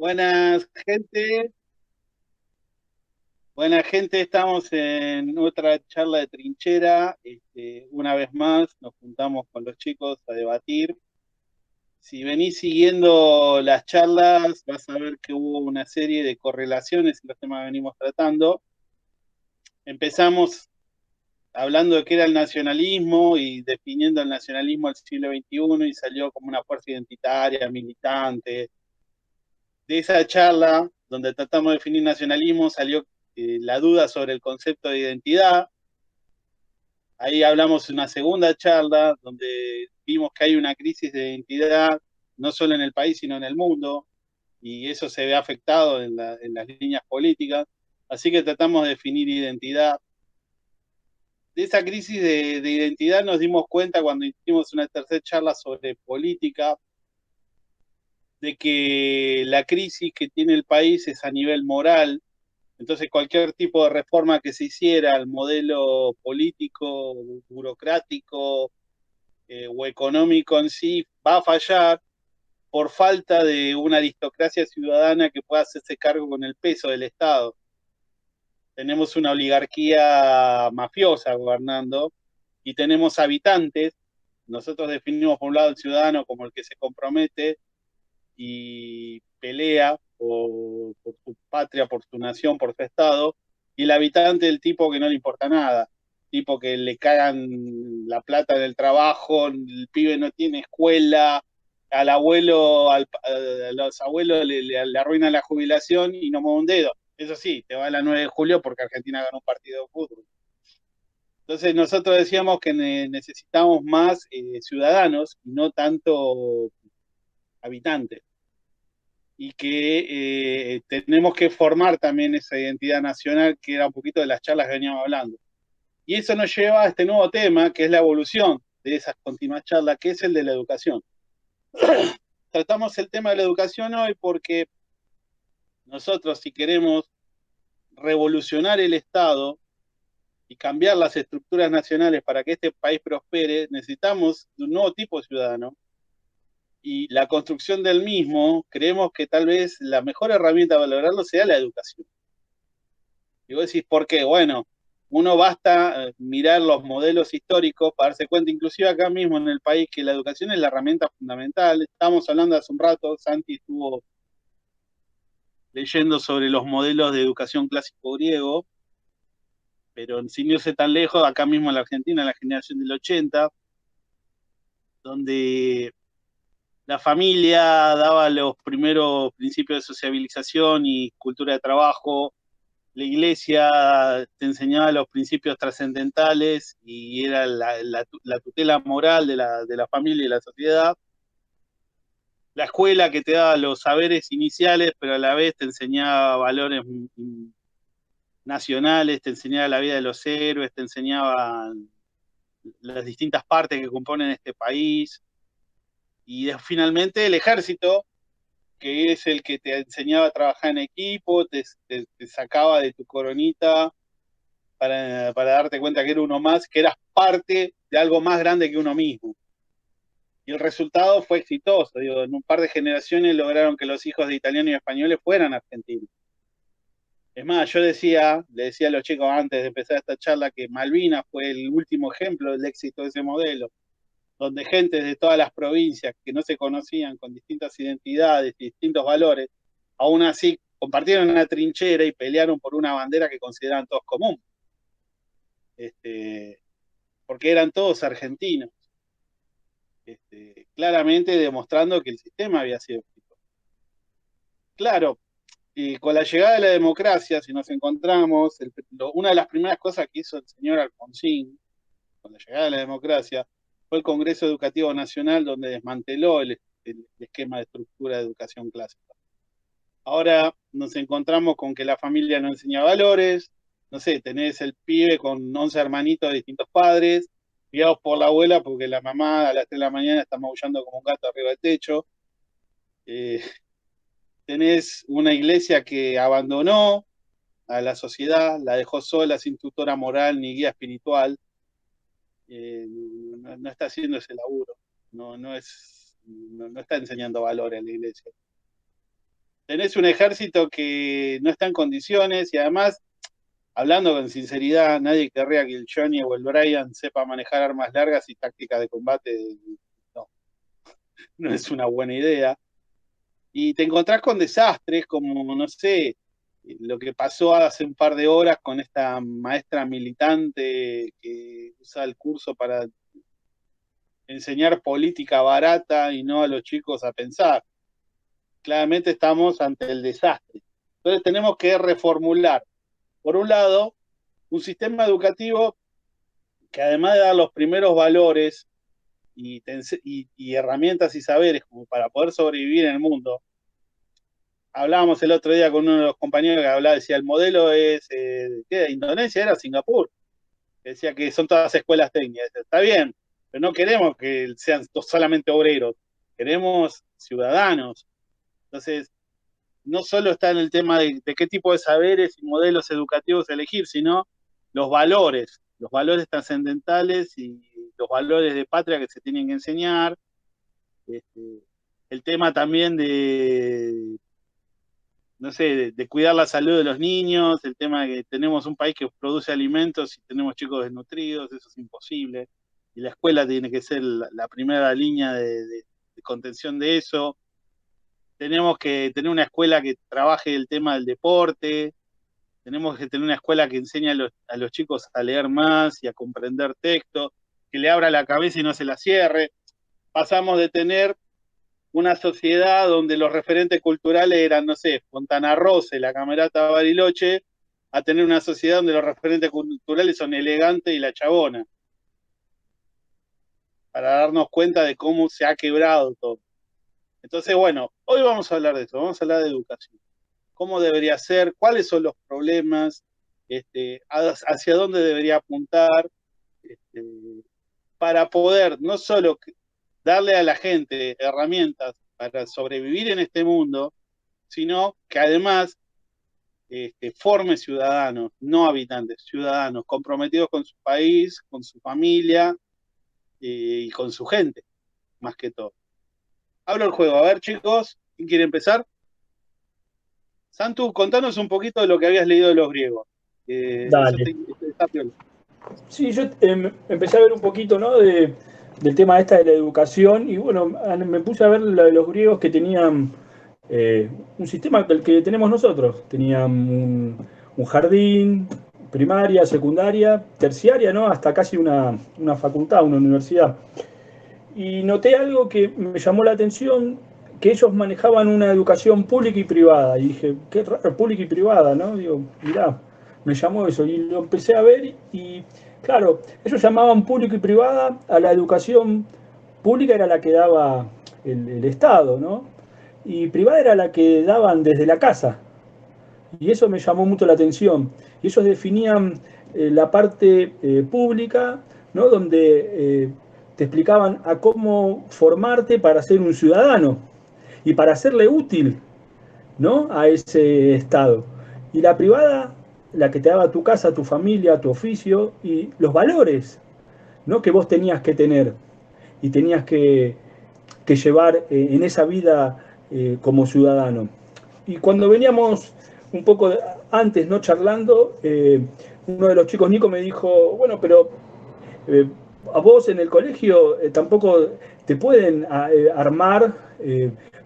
Buenas, gente. Buena gente, estamos en otra charla de trinchera. Una vez más nos juntamos con los chicos a debatir. Si venís siguiendo las charlas, vas a ver que hubo una serie de correlaciones en los temas que venimos tratando. Empezamos hablando de qué era el nacionalismo y definiendo el nacionalismo del siglo XXI y salió como una fuerza identitaria, militante. De esa charla, donde tratamos de definir nacionalismo, salió la duda sobre el concepto de identidad. Ahí hablamos de una segunda charla, donde vimos que hay una crisis de identidad, no solo en el país, sino en el mundo, y eso se ve afectado en las líneas políticas. Así que tratamos de definir identidad. De esa crisis de identidad nos dimos cuenta cuando hicimos una tercera charla sobre política, de que la crisis que tiene el país es a nivel moral. Entonces, cualquier tipo de reforma que se hiciera al modelo político, burocrático o económico en sí va a fallar por falta de una aristocracia ciudadana que pueda hacerse cargo con el peso del Estado. Tenemos una oligarquía mafiosa gobernando y tenemos habitantes. Nosotros definimos por un lado el ciudadano como el que se compromete y pelea por su patria, por su nación, por su estado, y el habitante el tipo que no le importa nada, tipo que le cagan la plata del trabajo, el pibe no tiene escuela, al abuelo, a los abuelos le arruinan la jubilación y no mueve un dedo. Eso sí, te va a la 9 de julio porque Argentina ganó un partido de fútbol. Entonces nosotros decíamos que necesitamos más ciudadanos y no tanto habitantes y que tenemos que formar también esa identidad nacional, que era un poquito de las charlas que veníamos hablando. Y eso nos lleva a este nuevo tema, que es la evolución de esas continuas charlas, que es el de la educación. Tratamos el tema de la educación hoy porque nosotros, si queremos revolucionar el Estado y cambiar las estructuras nacionales para que este país prospere, necesitamos de un nuevo tipo de ciudadano, y la construcción del mismo, creemos que tal vez la mejor herramienta para lograrlo sea la educación. Y vos decís, ¿por qué? Bueno, uno basta mirar los modelos históricos para darse cuenta, inclusive acá mismo en el país, que la educación es la herramienta fundamental. Estábamos hablando hace un rato, Santi estuvo leyendo sobre los modelos de educación clásico griego, pero sin irse tan lejos, acá mismo en la Argentina, en la generación del 80, donde la familia daba los primeros principios de sociabilización y cultura de trabajo. La iglesia te enseñaba los principios trascendentales y era la tutela moral de la familia y la sociedad. La escuela que te daba los saberes iniciales, pero a la vez te enseñaba valores nacionales, te enseñaba la vida de los héroes, te enseñaba las distintas partes que componen este país. Y finalmente el ejército, que es el que te enseñaba a trabajar en equipo, te sacaba de tu coronita para darte cuenta que era uno más, que eras parte de algo más grande que uno mismo. Y el resultado fue exitoso. Digo, en un par de generaciones lograron que los hijos de italianos y españoles fueran argentinos. Es más, le decía a los chicos antes de empezar esta charla que Malvinas fue el último ejemplo del éxito de ese modelo, donde gente de todas las provincias que no se conocían con distintas identidades y distintos valores, aún así compartieron una trinchera y pelearon por una bandera que consideraban todos común. Porque eran todos argentinos, claramente demostrando que el sistema había sido exitoso. Claro, y con la llegada de la democracia, si nos encontramos, una de las primeras cosas que hizo el señor Alfonsín, con la llegada de la democracia, fue el Congreso Educativo Nacional, donde desmanteló el esquema de estructura de educación clásica. Ahora nos encontramos con que la familia no enseña valores, no sé, tenés el pibe con 11 hermanitos de distintos padres, guiados por la abuela porque la mamá a las 3 de la mañana está maullando como un gato arriba del techo. Eh, Tenés una iglesia que abandonó a la sociedad, la dejó sola, sin tutora moral ni guía espiritual. No está haciendo ese laburo, no está enseñando valores a la iglesia. tenés un ejército que no está en condiciones y además, hablando con sinceridad, nadie querría que el Johnny o el Brian sepa manejar armas largas y tácticas de combate. No, no es una buena idea. Y te encontrás con desastres como, no sé, lo que pasó hace un par de horas con esta maestra militante que usa el curso para enseñar política barata y no a los chicos a pensar. Claramente estamos ante el desastre. Entonces tenemos que reformular, por un lado, un sistema educativo que además de dar los primeros valores y herramientas y saberes como para poder sobrevivir en el mundo. Hablábamos el otro día con uno de los compañeros que hablaba, decía, el modelo es, ¿qué? Indonesia, era Singapur. Decía que son todas escuelas técnicas. Está bien, pero no queremos que sean solamente obreros, queremos ciudadanos. Entonces, no solo está en el tema de qué tipo de saberes y modelos educativos elegir, sino los valores trascendentales y los valores de patria que se tienen que enseñar. El tema también de, no sé, de cuidar la salud de los niños, el tema de que tenemos un país que produce alimentos y tenemos chicos desnutridos, eso es imposible. Y la escuela tiene que ser la primera línea de contención de eso. Tenemos que tener una escuela que trabaje el tema del deporte, tenemos que tener una escuela que enseñe a los chicos a leer más y a comprender texto, que le abra la cabeza y no se la cierre. Pasamos de tener una sociedad donde los referentes culturales eran, no sé, Fontana Rosa, la Camerata Bariloche, a tener una sociedad donde los referentes culturales son Elegante y La Chabona, para darnos cuenta de cómo se ha quebrado todo. Entonces, bueno, hoy vamos a hablar de eso, vamos a hablar de educación. ¿Cómo debería ser? ¿Cuáles son los problemas? ¿Hacia dónde debería apuntar? Este, para poder no solo darle a la gente herramientas para sobrevivir en este mundo, sino que además forme ciudadanos, no habitantes, ciudadanos comprometidos con su país, con su familia y con su gente, más que todo. Hablo el juego. A ver, chicos, ¿quién quiere empezar? Santu, contanos un poquito de lo que habías leído de los griegos. Dale. Está piola. Sí, yo empecé a ver un poquito, ¿no? Del tema esta de la educación y bueno, me puse a ver la de los griegos que tenían un sistema el que tenemos nosotros. Tenían un jardín, primaria, secundaria, terciaria, ¿no? Hasta casi una facultad, una universidad. Y noté algo que me llamó la atención, que ellos manejaban una educación pública y privada. Y dije, qué raro, pública y privada, ¿no? Digo, mirá, me llamó eso. Y lo empecé a ver y, claro, ellos llamaban público y privada a la educación pública, era la que daba el Estado, ¿no? Y privada era la que daban desde la casa. Y eso me llamó mucho la atención. Y ellos definían la parte pública, ¿no? Donde te explicaban a cómo formarte para ser un ciudadano y para serle útil, ¿no? A ese Estado. Y la privada, la que te daba tu casa, tu familia, tu oficio y los valores, ¿no? Que vos tenías que tener y tenías que llevar en esa vida como ciudadano. Y cuando veníamos un poco antes, ¿no? Charlando, uno de los chicos, Nico, me dijo, bueno, pero a vos en el colegio tampoco te pueden armar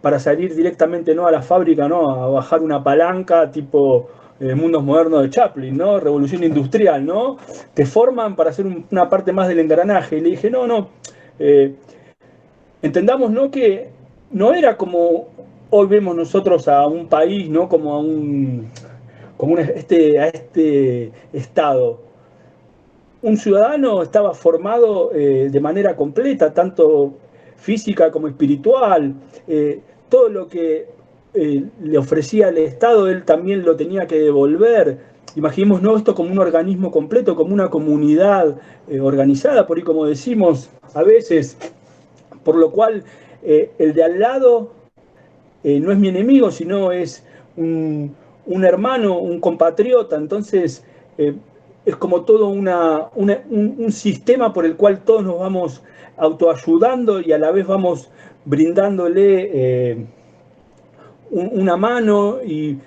para salir directamente, ¿no? A la fábrica, ¿no? A bajar una palanca tipo Mundos Modernos de Chaplin, ¿no? Revolución Industrial, ¿no? Te forman para hacer una parte más del engranaje. Y le dije, no, no, entendamos, ¿no? Que no era como hoy vemos nosotros a un país, ¿no? Como a este Estado. Un ciudadano estaba formado de manera completa, tanto física como espiritual. Todo lo que le ofrecía el Estado, él también lo tenía que devolver. Imaginemos, ¿no? Esto como un organismo completo, como una comunidad organizada, por ahí como decimos a veces, por lo cual el de al lado no es mi enemigo, sino es un hermano, un compatriota. Entonces, es como todo un sistema por el cual todos nos vamos autoayudando y a la vez vamos brindándole una mano y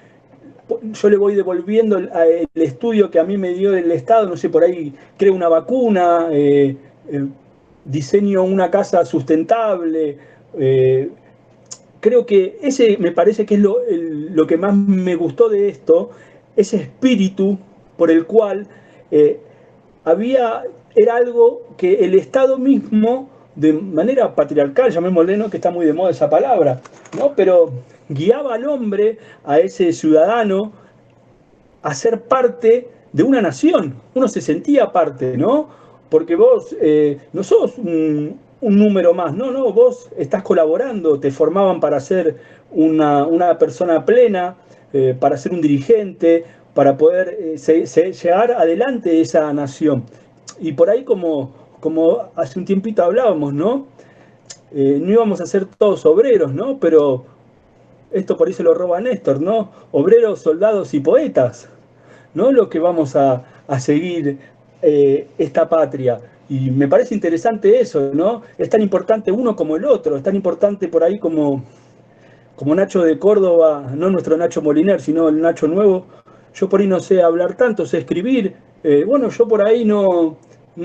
yo le voy devolviendo el estudio que a mí me dio el Estado, no sé, por ahí creo una vacuna, diseño una casa sustentable. eh, Creo que ese me parece que es lo que más me gustó de esto, ese espíritu por el cual eh, había, era algo que el Estado mismo, de manera patriarcal, llamémosle, ¿no? Que está muy de moda esa palabra, ¿no? Pero guiaba al hombre, a ese ciudadano, a ser parte de una nación. Uno se sentía parte, ¿no? Porque vos no sos un número más, no, vos estás colaborando, te formaban para ser una persona plena, para ser un dirigente, para poder llegar adelante de esa nación. Y por ahí como hace un tiempito hablábamos, ¿no? No íbamos a ser todos obreros, ¿no? Pero esto por ahí se lo roba Néstor, ¿no? Obreros, soldados y poetas, ¿no? Lo que vamos a seguir esta patria. Y me parece interesante eso, ¿no? Es tan importante uno como el otro, es tan importante por ahí como Nacho de Córdoba, no nuestro Nacho Moliner, sino el Nacho nuevo. Yo por ahí no sé hablar tanto, sé escribir. Bueno, yo por ahí no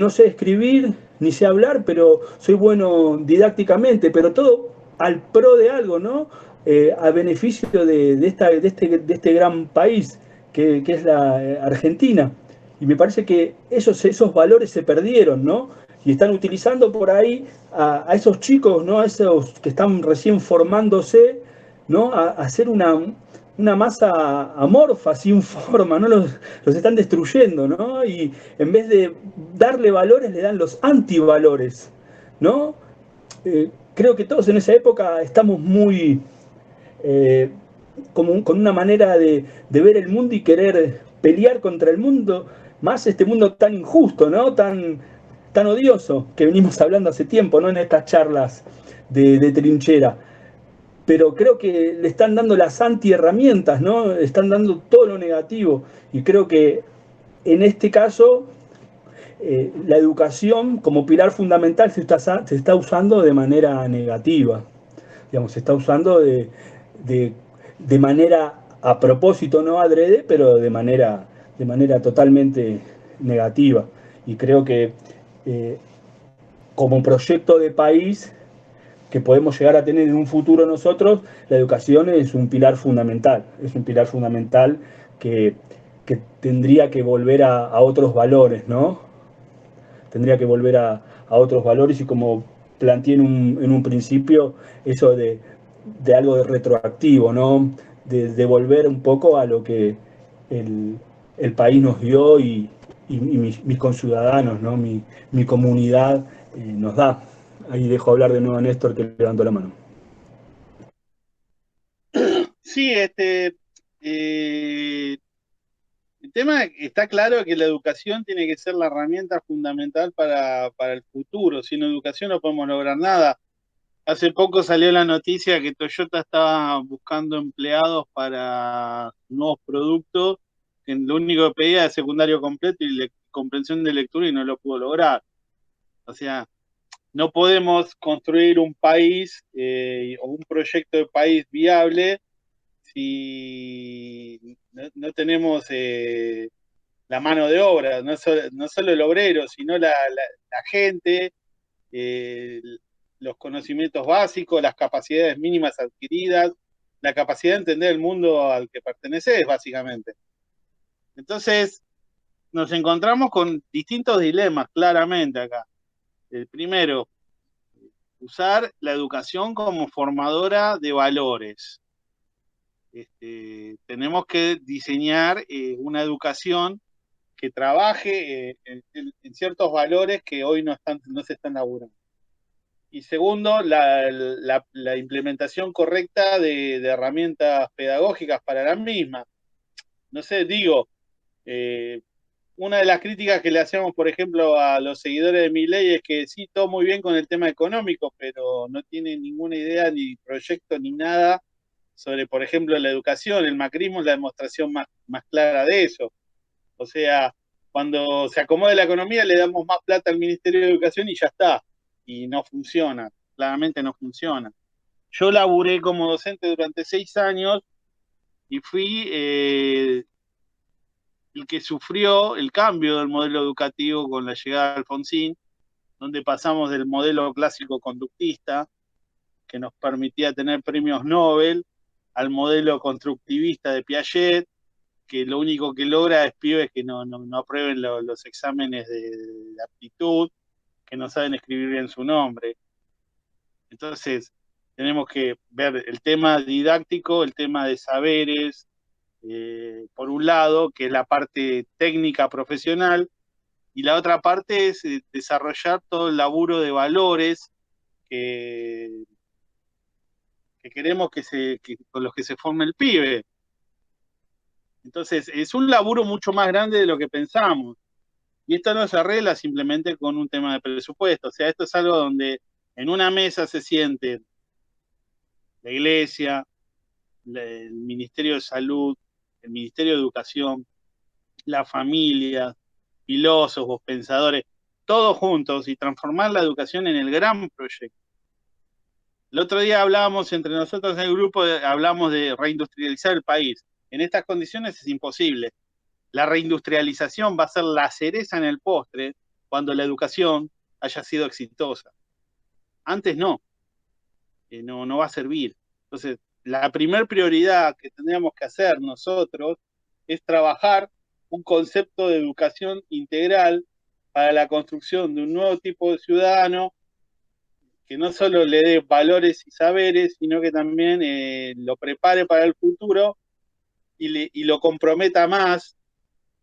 sé escribir ni sé hablar, pero soy bueno didácticamente, pero todo al pro de algo, ¿no? A beneficio de este gran país que es la Argentina. Y me parece que esos valores se perdieron, ¿no? Y están utilizando por ahí a esos chicos, ¿no? A esos que están recién formándose, ¿no? A hacer una masa amorfa, sin forma, ¿no? Los están destruyendo, ¿no? Y en vez de darle valores, le dan los antivalores, ¿no? Creo que todos en esa época estamos muy eh, con una manera de ver el mundo y querer pelear contra el mundo, más este mundo tan injusto, ¿no? Tan odioso, que venimos hablando hace tiempo, ¿no? En estas charlas de trinchera. Pero creo que le están dando las antiherramientas, ¿no? Están dando todo lo negativo. Y creo que en este caso la educación como pilar fundamental se está usando de manera negativa. Digamos, se está usando de, de manera a propósito, no adrede, pero de manera totalmente negativa. Y creo que eh, como proyecto de país que podemos llegar a tener en un futuro nosotros, la educación es un pilar fundamental que, que tendría que volver a otros valores, ¿no? Tendría que volver a otros valores y como planteé en un principio, eso de algo de retroactivo, ¿no? De volver un poco a lo que el, el país nos dio y mis conciudadanos, ¿no? Mi comunidad nos da. Ahí dejo hablar de nuevo a Néstor que levantó la mano. Sí, el tema está claro que la educación tiene que ser la herramienta fundamental para el futuro. Sin educación no podemos lograr nada. Hace poco salió la noticia que Toyota estaba buscando empleados para nuevos productos, que lo único que pedía es secundario completo y comprensión de lectura y no lo pudo lograr. O sea, no podemos construir un país o un proyecto de país viable si no tenemos la mano de obra, no solo el obrero, sino la gente, eh, los conocimientos básicos, las capacidades mínimas adquiridas, la capacidad de entender el mundo al que perteneces, básicamente. Entonces, nos encontramos con distintos dilemas, claramente acá. El primero, usar la educación como formadora de valores. Tenemos que diseñar una educación que trabaje en ciertos valores que hoy no se están laburando. Y segundo, la implementación correcta de herramientas pedagógicas para la misma. No sé, digo, eh, una de las críticas que le hacemos, por ejemplo, a los seguidores de Milei es que sí, todo muy bien con el tema económico, pero no tienen ninguna idea ni proyecto ni nada sobre, por ejemplo, la educación. El macrismo es la demostración más clara de eso. O sea, cuando se acomode la economía le damos más plata al Ministerio de Educación y ya está. Y no funciona, claramente no funciona. Yo laburé como docente durante 6 años y fui el que sufrió el cambio del modelo educativo con la llegada de Alfonsín, donde pasamos del modelo clásico conductista, que nos permitía tener premios Nobel, al modelo constructivista de Piaget, que lo único que logra es pibes que no aprueben los exámenes de aptitud, que no saben escribir bien su nombre. Entonces, tenemos que ver el tema didáctico, el tema de saberes, por un lado, que es la parte técnica profesional, y la otra parte es desarrollar todo el laburo de valores que, que queremos con los que se forme el pibe. Entonces, es un laburo mucho más grande de lo que pensamos. Y esto no se arregla simplemente con un tema de presupuesto. O sea, esto es algo donde en una mesa se siente la iglesia, el Ministerio de Salud, el Ministerio de Educación, la familia, filósofos, pensadores, todos juntos y transformar la educación en el gran proyecto. El otro día hablábamos entre nosotros en el grupo, hablamos de reindustrializar el país. En estas condiciones es imposible. La reindustrialización va a ser la cereza en el postre cuando la educación haya sido exitosa. Antes no va a servir. Entonces, la primer prioridad que tendríamos que hacer nosotros es trabajar un concepto de educación integral para la construcción de un nuevo tipo de ciudadano que no solo le dé valores y saberes, sino que también lo prepare para el futuro y lo comprometa más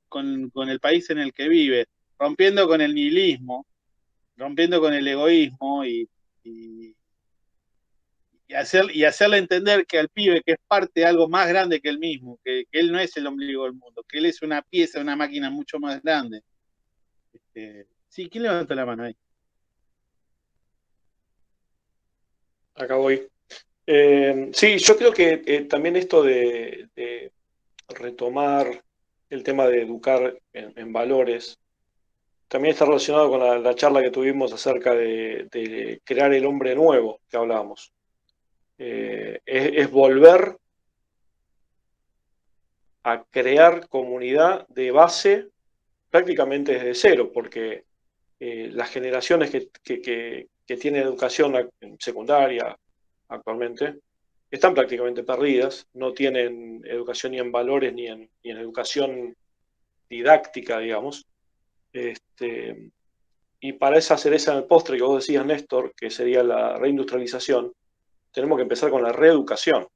con el país en el que vive, rompiendo con el nihilismo, rompiendo con el egoísmo y, y hacerle entender que al pibe que es parte de algo más grande que él mismo, que él no es el ombligo del mundo, que él es una pieza, una máquina mucho más grande. Sí, ¿quién levantó la mano ahí? Acá voy. Sí, yo creo que también esto de retomar el tema de educar en valores también está relacionado con la charla que tuvimos acerca de crear el hombre nuevo que hablábamos. Es volver a crear comunidad de base prácticamente desde cero, porque las generaciones que tienen educación secundaria actualmente están prácticamente perdidas, no tienen educación ni en valores ni en educación didáctica, digamos. Y para esa cereza en el postre que vos decías, Néstor, que sería la reindustrialización, tenemos que empezar con la reeducación.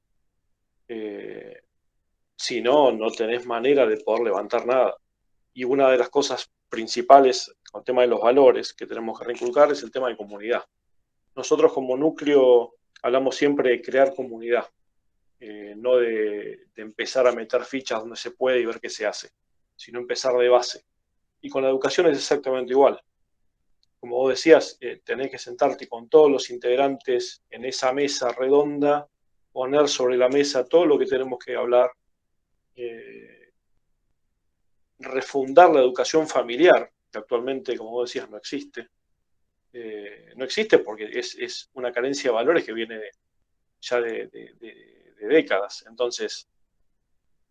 Si no, no tenés manera de poder levantar nada. Y una de las cosas principales con el tema de los valores que tenemos que reinculcar es el tema de comunidad. Nosotros como núcleo hablamos siempre de crear comunidad, no de empezar a meter fichas donde se puede y ver qué se hace, sino empezar de base. Y con la educación es exactamente igual. Como vos decías, tenés que sentarte con todos los integrantes en esa mesa redonda, poner sobre la mesa todo lo que tenemos que hablar, refundar la educación familiar, que actualmente, como vos decías, no existe. No existe porque es una carencia de valores que viene ya de décadas. Entonces,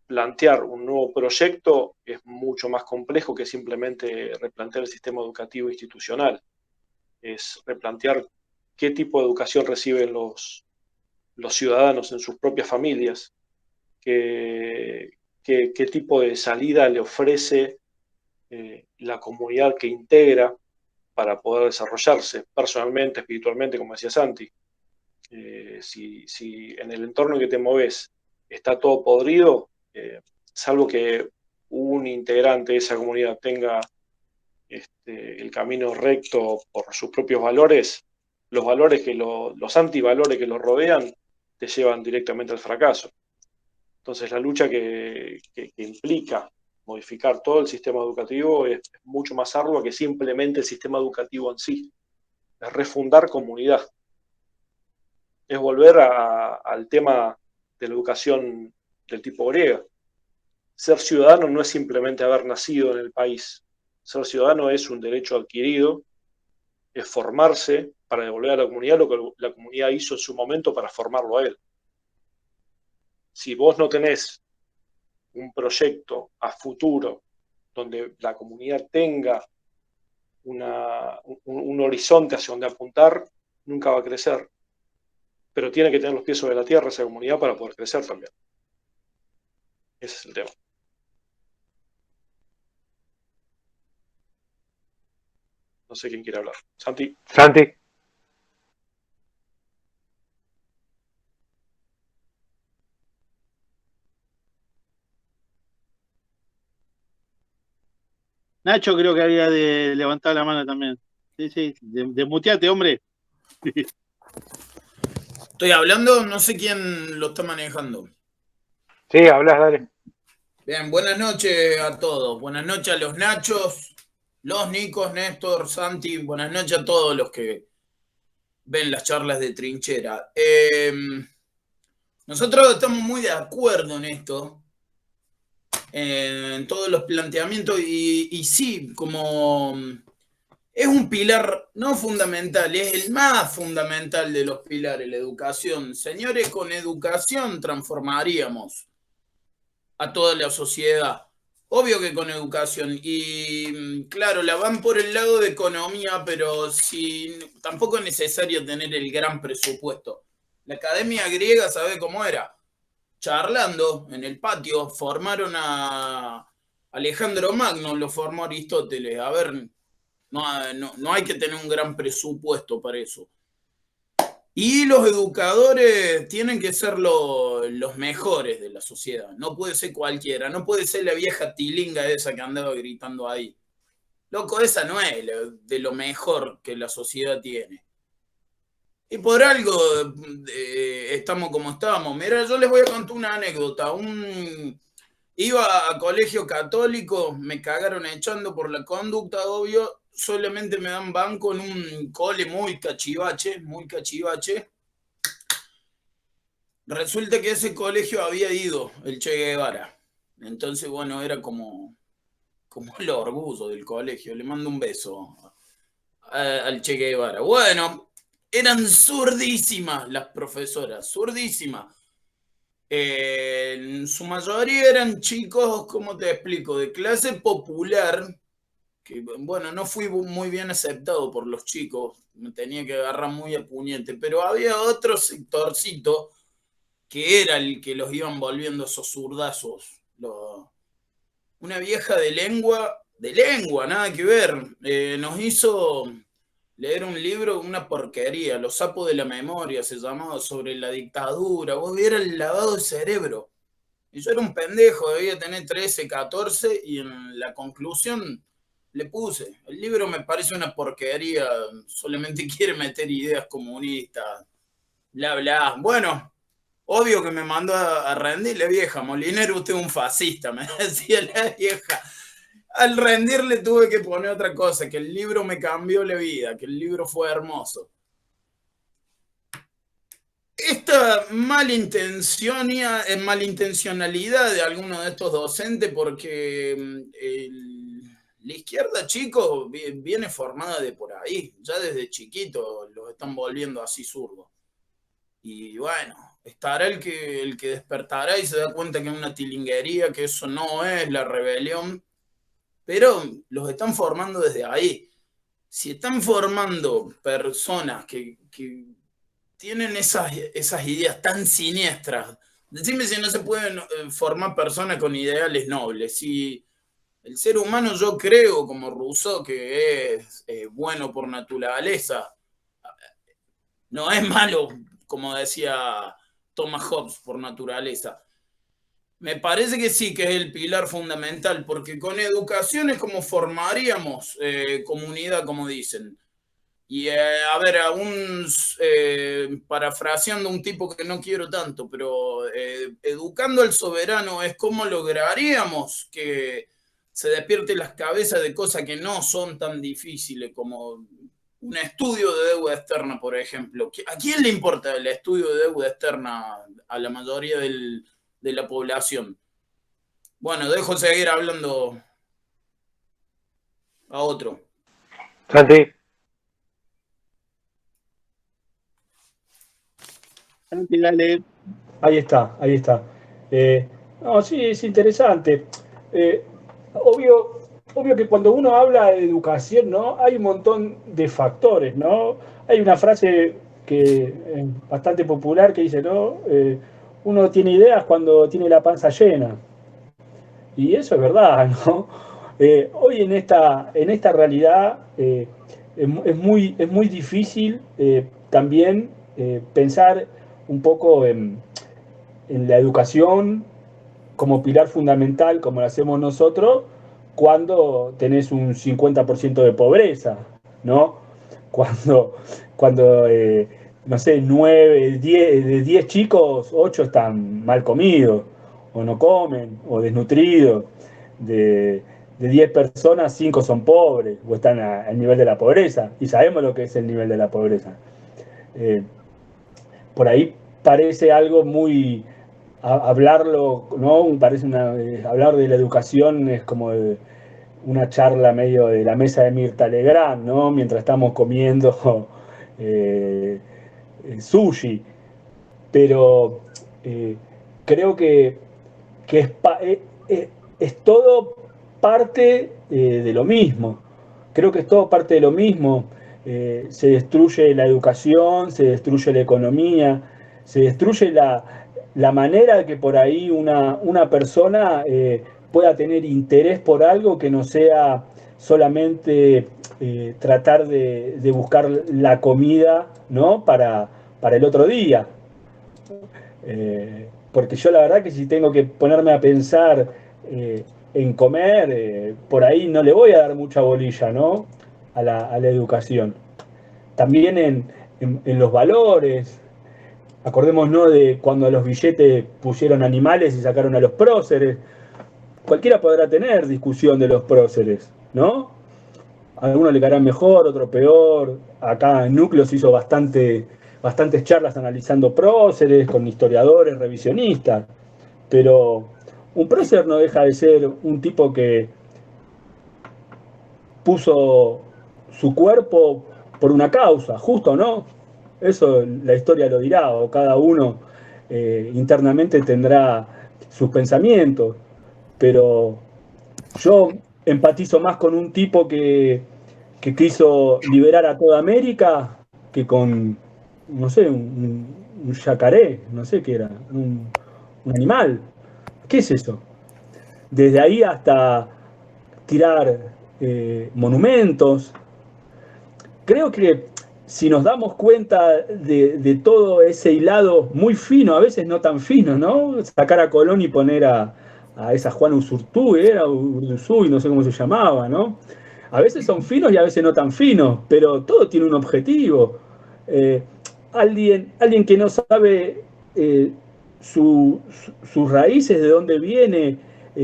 plantear un nuevo proyecto es mucho más complejo que simplemente replantear el sistema educativo institucional. Es replantear qué tipo de educación reciben los ciudadanos en sus propias familias, qué tipo de salida le ofrece la comunidad que integra para poder desarrollarse personalmente, espiritualmente, como decía Santi. Si en el entorno en que te moves está todo podrido, salvo que un integrante de esa comunidad tenga el camino recto por sus propios valores, los valores los antivalores que los rodean te llevan directamente al fracaso. Entonces la lucha que implica modificar todo el sistema educativo es mucho más ardua que simplemente el sistema educativo en sí. Es refundar comunidad. Es volver al tema de la educación del tipo griega. Ser ciudadano no es simplemente haber nacido en el país. Ser ciudadano es un derecho adquirido es formarse para devolver a la comunidad lo que la comunidad hizo en su momento para formarlo a él. Si vos no tenés un proyecto a futuro donde la comunidad tenga un horizonte hacia donde apuntar, nunca va a crecer. Pero tiene que tener los pies sobre la tierra esa comunidad para poder crecer también. Ese es el tema. No sé quién quiere hablar. Santi. Santi. Nacho creo que había levantado la mano también. Sí, desmuteate, hombre. Estoy hablando, no sé quién lo está manejando. Sí, hablas, dale. Bien, buenas noches a todos. Buenas noches a los Nachos, los Nicos, Néstor, Santi. Buenas noches a todos los que ven las charlas de trinchera. Nosotros estamos muy de acuerdo en esto, en todos los planteamientos, y sí, como es un pilar no fundamental, es el más fundamental de los pilares, la educación. Señores, con educación transformaríamos a toda la sociedad. Obvio que con educación. Y claro, la van por el lado de economía, pero tampoco es necesario tener el gran presupuesto. La academia griega, ¿sabe cómo era? Charlando en el patio, formaron a Alejandro Magno, lo formó Aristóteles. A ver, no hay que tener un gran presupuesto para eso. Y los educadores tienen que ser los mejores de la sociedad. No puede ser cualquiera. No puede ser la vieja tilinga esa que andaba gritando ahí. Loco, esa no es de lo mejor que la sociedad tiene. Y por algo estamos como estamos. Mira, yo les voy a contar una anécdota. Iba a colegio católico, me cagaron echando por la conducta, obvio. Solamente me dan banco en un cole muy cachivache, muy cachivache. Resulta que ese colegio había ido el Che Guevara. Entonces, bueno, era como el orgullo del colegio. Le mando un beso al Che Guevara. Bueno, eran zurdísimas las profesoras, zurdísimas. En su mayoría eran chicos, ¿cómo te explico? De clase popular, que bueno, no fui muy bien aceptado por los chicos, me tenía que agarrar muy a puñete, pero había otro sectorcito que era el que los iban volviendo esos zurdazos. Una vieja de lengua, nada que ver, nos hizo leer un libro, una porquería, Los sapos de la memoria se llamaba, sobre la dictadura. Vos vieras el lavado de cerebro. Y yo era un pendejo, debía tener 13, 14, y en la conclusión le puse, el libro me parece una porquería, solamente quiere meter ideas comunistas, bla, bla. Bueno, obvio que me mandó a rendirle, vieja. Molinero, usted es un fascista, me decía la vieja. Al rendirle tuve que poner otra cosa, que el libro me cambió la vida, que el libro fue hermoso. Esta malintencionalidad de algunos de estos docentes, porque la izquierda, chicos, viene formada de por ahí. Ya desde chiquito los están volviendo así zurdos. Y bueno, estará el que despertará y se da cuenta que es una tilinguería, que eso no es la rebelión. Pero los están formando desde ahí. Si están formando personas que tienen esas ideas tan siniestras, decime si no se pueden formar personas con ideales nobles. Si el ser humano, yo creo, como Rousseau, que es bueno por naturaleza, no es malo, como decía Thomas Hobbes, por naturaleza. Me parece que sí, que es el pilar fundamental, porque con educación es como formaríamos comunidad, como dicen. Y a ver, parafraseando un tipo que no quiero tanto, pero educando al soberano es como lograríamos que se despierte las cabezas de cosas que no son tan difíciles, como un estudio de deuda externa, por ejemplo. ¿A quién le importa el estudio de deuda externa a la mayoría de la población? Bueno, dejo seguir hablando a otro. Santi. Santi, dale. Ahí está, ahí está. No, sí, es interesante. Eh, obvio, obvio que cuando uno habla de educación, ¿no? Hay un montón de factores, ¿no? Hay una frase que es bastante popular que dice, ¿no? Uno tiene ideas cuando tiene la panza llena. Y eso es verdad, ¿no? Hoy en esta realidad es muy difícil también pensar un poco en la educación como pilar fundamental, como lo hacemos nosotros, cuando tenés un 50% de pobreza, ¿no? Cuando, cuando no sé, 9, 10, de 10 chicos, 8 están mal comidos, o no comen, o desnutridos. De, de 10 personas, 5 son pobres, o están al nivel de la pobreza, y sabemos lo que es el nivel de la pobreza. Eh, por ahí parece algo muy, hablarlo, ¿no? Parece hablar de la educación es como una charla medio de la mesa de Mirta Legrand, ¿no? Mientras estamos comiendo eh, sushi. Pero creo que es todo parte de lo mismo. Creo que es todo parte de lo mismo. Se destruye la educación, se destruye la economía, se destruye la manera de que por ahí una persona pueda tener interés por algo que no sea solamente tratar de buscar la comida, ¿no? Para el otro día. Porque yo la verdad que si tengo que ponerme a pensar en comer, por ahí no le voy a dar mucha bolilla, ¿no? A la educación. También en los valores. Acordémonos de cuando a los billetes pusieron animales y sacaron a los próceres. Cualquiera podrá tener discusión de los próceres, ¿no? A algunos le caerán mejor, otro peor. Acá en Núcleo se hizo bastantes charlas analizando próceres, con historiadores, revisionistas. Pero un prócer no deja de ser un tipo que puso su cuerpo por una causa, justo o no. Eso la historia lo dirá, o cada uno internamente tendrá sus pensamientos. Pero yo empatizo más con un tipo que quiso liberar a toda América que con, no sé, un yacaré, no sé qué era, un animal. ¿Qué es eso? Desde ahí hasta tirar monumentos. Creo que si nos damos cuenta de todo ese hilado muy fino, a veces no tan fino, ¿no? Sacar a Colón y poner a esa Juana Usurtúa, era Urduzú, no sé cómo se llamaba, ¿no? A veces son finos y a veces no tan finos, pero todo tiene un objetivo. Eh, alguien que no sabe sus raíces, de dónde viene,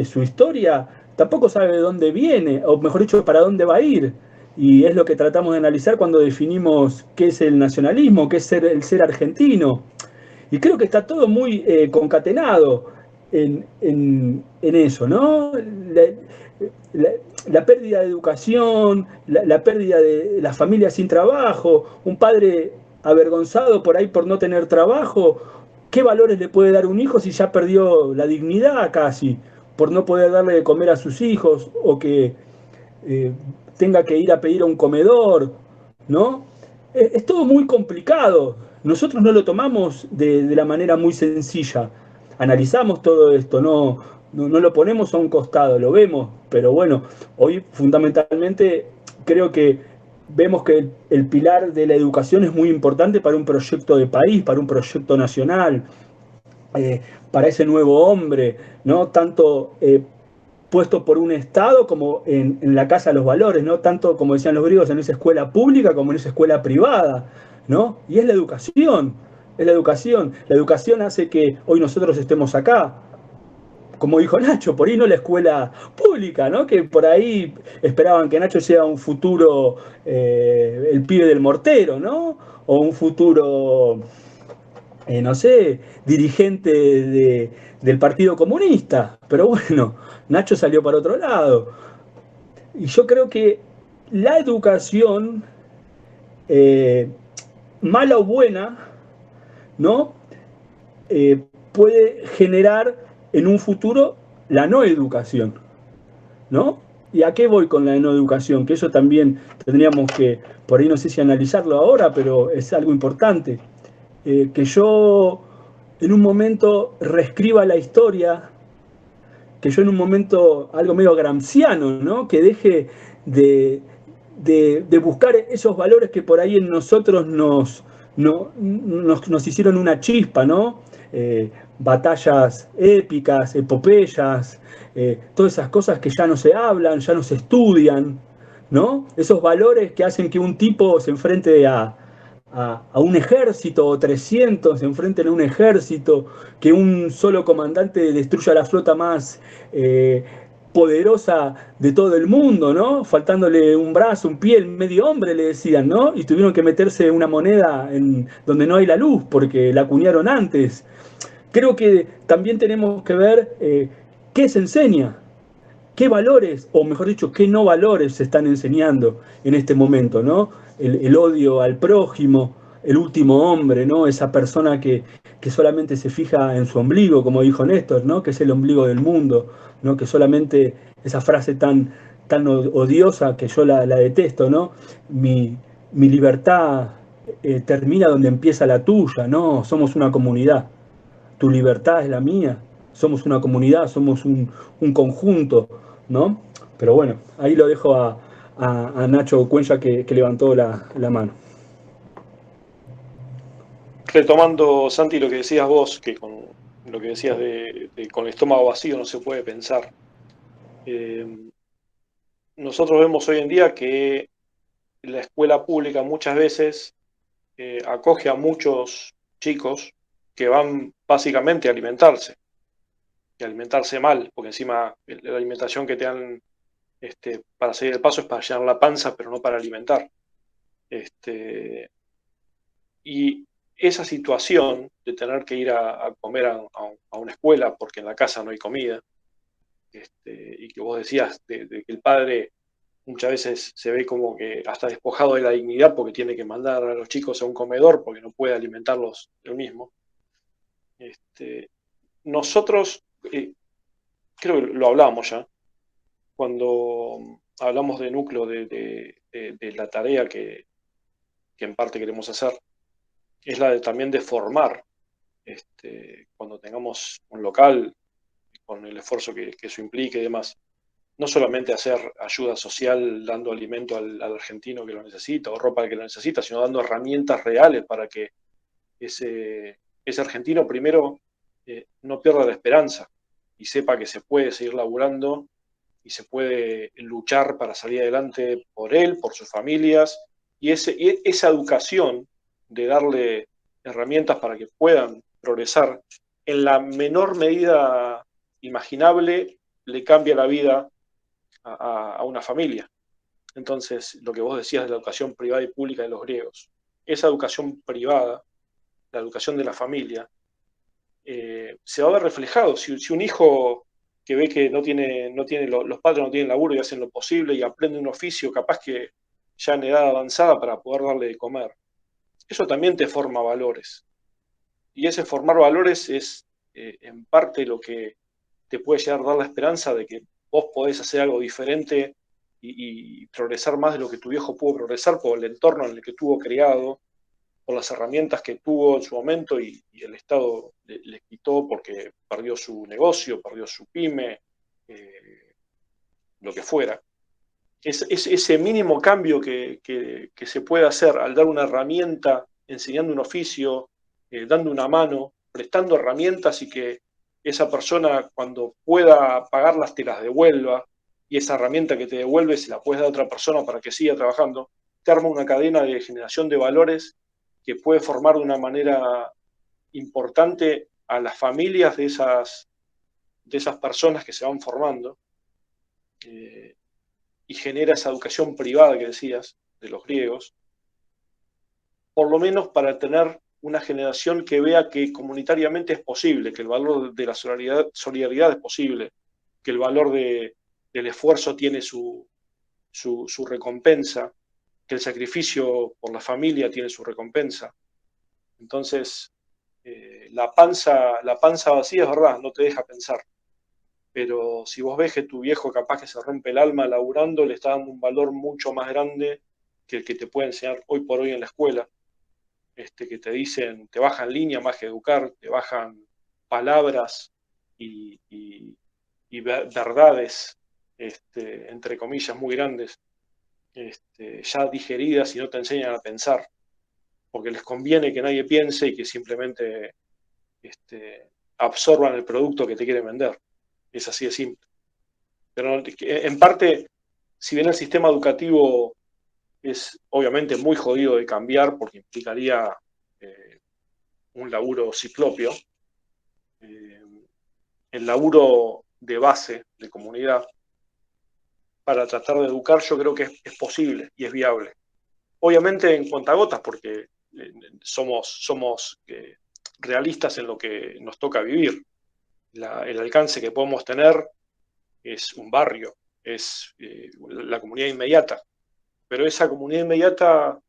su historia, tampoco sabe de dónde viene, o mejor dicho, para dónde va a ir. Y es lo que tratamos de analizar cuando definimos qué es el nacionalismo, qué es el ser argentino. Y creo que está todo muy concatenado en eso, ¿no? La, la pérdida de educación, la pérdida de la familia sin trabajo, un padre avergonzado por ahí por no tener trabajo. ¿Qué valores le puede dar un hijo si ya perdió la dignidad casi por no poder darle de comer a sus hijos o que eh, tenga que ir a pedir a un comedor, ¿no? Es todo muy complicado. Nosotros no lo tomamos de la manera muy sencilla. Analizamos todo esto, no lo ponemos a un costado, lo vemos, pero bueno, hoy fundamentalmente creo que vemos que el pilar de la educación es muy importante para un proyecto de país, para un proyecto nacional, eh, para ese nuevo hombre, ¿no? Tanto puesto por un Estado como en la Casa de los Valores, ¿no? Tanto, como decían los griegos, en esa escuela pública como en esa escuela privada, ¿no? Y es la educación, es la educación. La educación hace que hoy nosotros estemos acá. Como dijo Nacho, por ahí no la escuela pública, ¿no? Que por ahí esperaban que Nacho sea un futuro, el pibe del mortero, ¿no? O un futuro, no sé, dirigente del Partido Comunista. Pero bueno, Nacho salió para otro lado. Y yo creo que la educación, eh, mala o buena, ¿no? puede generar en un futuro la no educación, ¿no? ¿Y a qué voy con la no educación? Que eso también tendríamos que, por ahí no sé si analizarlo ahora, pero es algo importante. Que yo en un momento reescriba la historia, que yo en un momento, algo medio gramsciano, ¿no? Que deje de buscar esos valores que por ahí en nosotros nos hicieron una chispa, ¿no? Batallas épicas, epopeyas, todas esas cosas que ya no se hablan, ya no se estudian, ¿no? Esos valores que hacen que un tipo se enfrente a un ejército o 300 se enfrenten a un ejército, que un solo comandante destruya la flota más poderosa de todo el mundo, ¿no? Faltándole un brazo, un pie, el medio hombre, le decían, ¿no? Y tuvieron que meterse una moneda en donde no hay la luz porque la acuñaron antes. Creo que también tenemos que ver qué se enseña, qué valores, o mejor dicho, qué no valores se están enseñando en este momento, ¿no? El odio al prójimo, el último hombre, ¿no? Esa persona que solamente se fija en su ombligo, como dijo Néstor, ¿no? Que es el ombligo del mundo, ¿no? Que solamente esa frase tan odiosa que yo la detesto, ¿no? Mi libertad termina donde empieza la tuya, ¿no? Somos una comunidad, tu libertad es la mía, somos una comunidad, somos un conjunto, ¿no? Pero bueno, ahí lo dejo a Nacho Cuenya que levantó la mano. Retomando, Santi, lo que decías vos, que con lo que decías con el estómago vacío no se puede pensar. Nosotros vemos hoy en día que la escuela pública muchas veces acoge a muchos chicos que van básicamente a alimentarse, y alimentarse mal, porque encima la alimentación que te dan para seguir el paso es para llenar la panza, pero no para alimentar. Y esa situación de tener que ir a comer a una escuela porque en la casa no hay comida, y que vos decías de que el padre muchas veces se ve como que hasta despojado de la dignidad porque tiene que mandar a los chicos a un comedor porque no puede alimentarlos él mismo. Nosotros, creo que lo hablamos ya, cuando hablamos de núcleo de la tarea que en parte queremos hacer, es la también de formar, cuando tengamos un local, con el esfuerzo que eso implique y demás, no solamente hacer ayuda social dando alimento al argentino que lo necesita o ropa al que lo necesita, sino dando herramientas reales para que ese argentino primero no pierda la esperanza y sepa que se puede seguir laburando y se puede luchar para salir adelante por él, por sus familias, y esa educación de darle herramientas para que puedan progresar en la menor medida imaginable le cambia la vida a una familia. Entonces, lo que vos decías de la educación privada y pública de los griegos, esa educación privada, la educación de la familia, se va a ver reflejado. Si un hijo que ve que los padres no tienen laburo y hacen lo posible y aprende un oficio, capaz que ya en edad avanzada para poder darle de comer, eso también te forma valores. Y ese formar valores es en parte lo que te puede llegar a dar la esperanza de que vos podés hacer algo diferente y progresar más de lo que tu viejo pudo progresar por el entorno en el que tuvo criado, por las herramientas que tuvo en su momento y el Estado le quitó porque perdió su negocio, perdió su pyme, lo que fuera. Ese mínimo cambio que se puede hacer al dar una herramienta, enseñando un oficio, dando una mano, prestando herramientas y que esa persona cuando pueda pagarlas te las devuelva y esa herramienta que te devuelve se la puedes dar a otra persona para que siga trabajando, te arma una cadena de generación de valores que puede formar de una manera importante a las familias de esas personas que se van formando, y genera esa educación privada que decías, de los griegos, por lo menos para tener una generación que vea que comunitariamente es posible, que el valor de la solidaridad es posible, que el valor del esfuerzo tiene su recompensa, que el sacrificio por la familia tiene su recompensa. Entonces, La panza vacía es verdad, no te deja pensar. Pero si vos ves que tu viejo capaz que se rompe el alma laburando, le está dando un valor mucho más grande que el que te puede enseñar hoy por hoy en la escuela. Que te dicen, te bajan línea más que educar, te bajan palabras y verdades, entre comillas, muy grandes, ya digeridas y no te enseñan a pensar, porque les conviene que nadie piense y que simplemente absorban el producto que te quieren vender. Es así de simple. Pero en parte, si bien el sistema educativo es obviamente muy jodido de cambiar porque implicaría un laburo ciclopio, el laburo de base, de comunidad, para tratar de educar, yo creo que es posible y es viable. Obviamente en cuentagotas, porque somos realistas en lo que nos toca vivir. El alcance que podemos tener es un barrio, es la comunidad inmediata, pero esa comunidad inmediata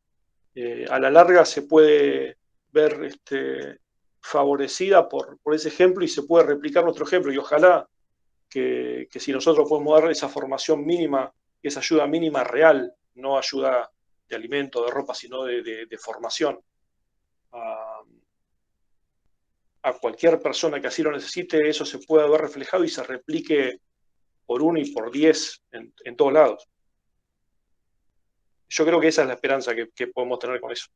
a la larga se puede ver favorecida por ese ejemplo y se puede replicar nuestro ejemplo, y ojalá que si nosotros podemos dar esa formación mínima, esa ayuda mínima real, no ayuda de alimento, de ropa, sino de formación a cualquier persona que así lo necesite, eso se puede ver reflejado y se replique por 1 y por 10 en todos lados. Yo creo que esa es la esperanza que podemos tener con eso.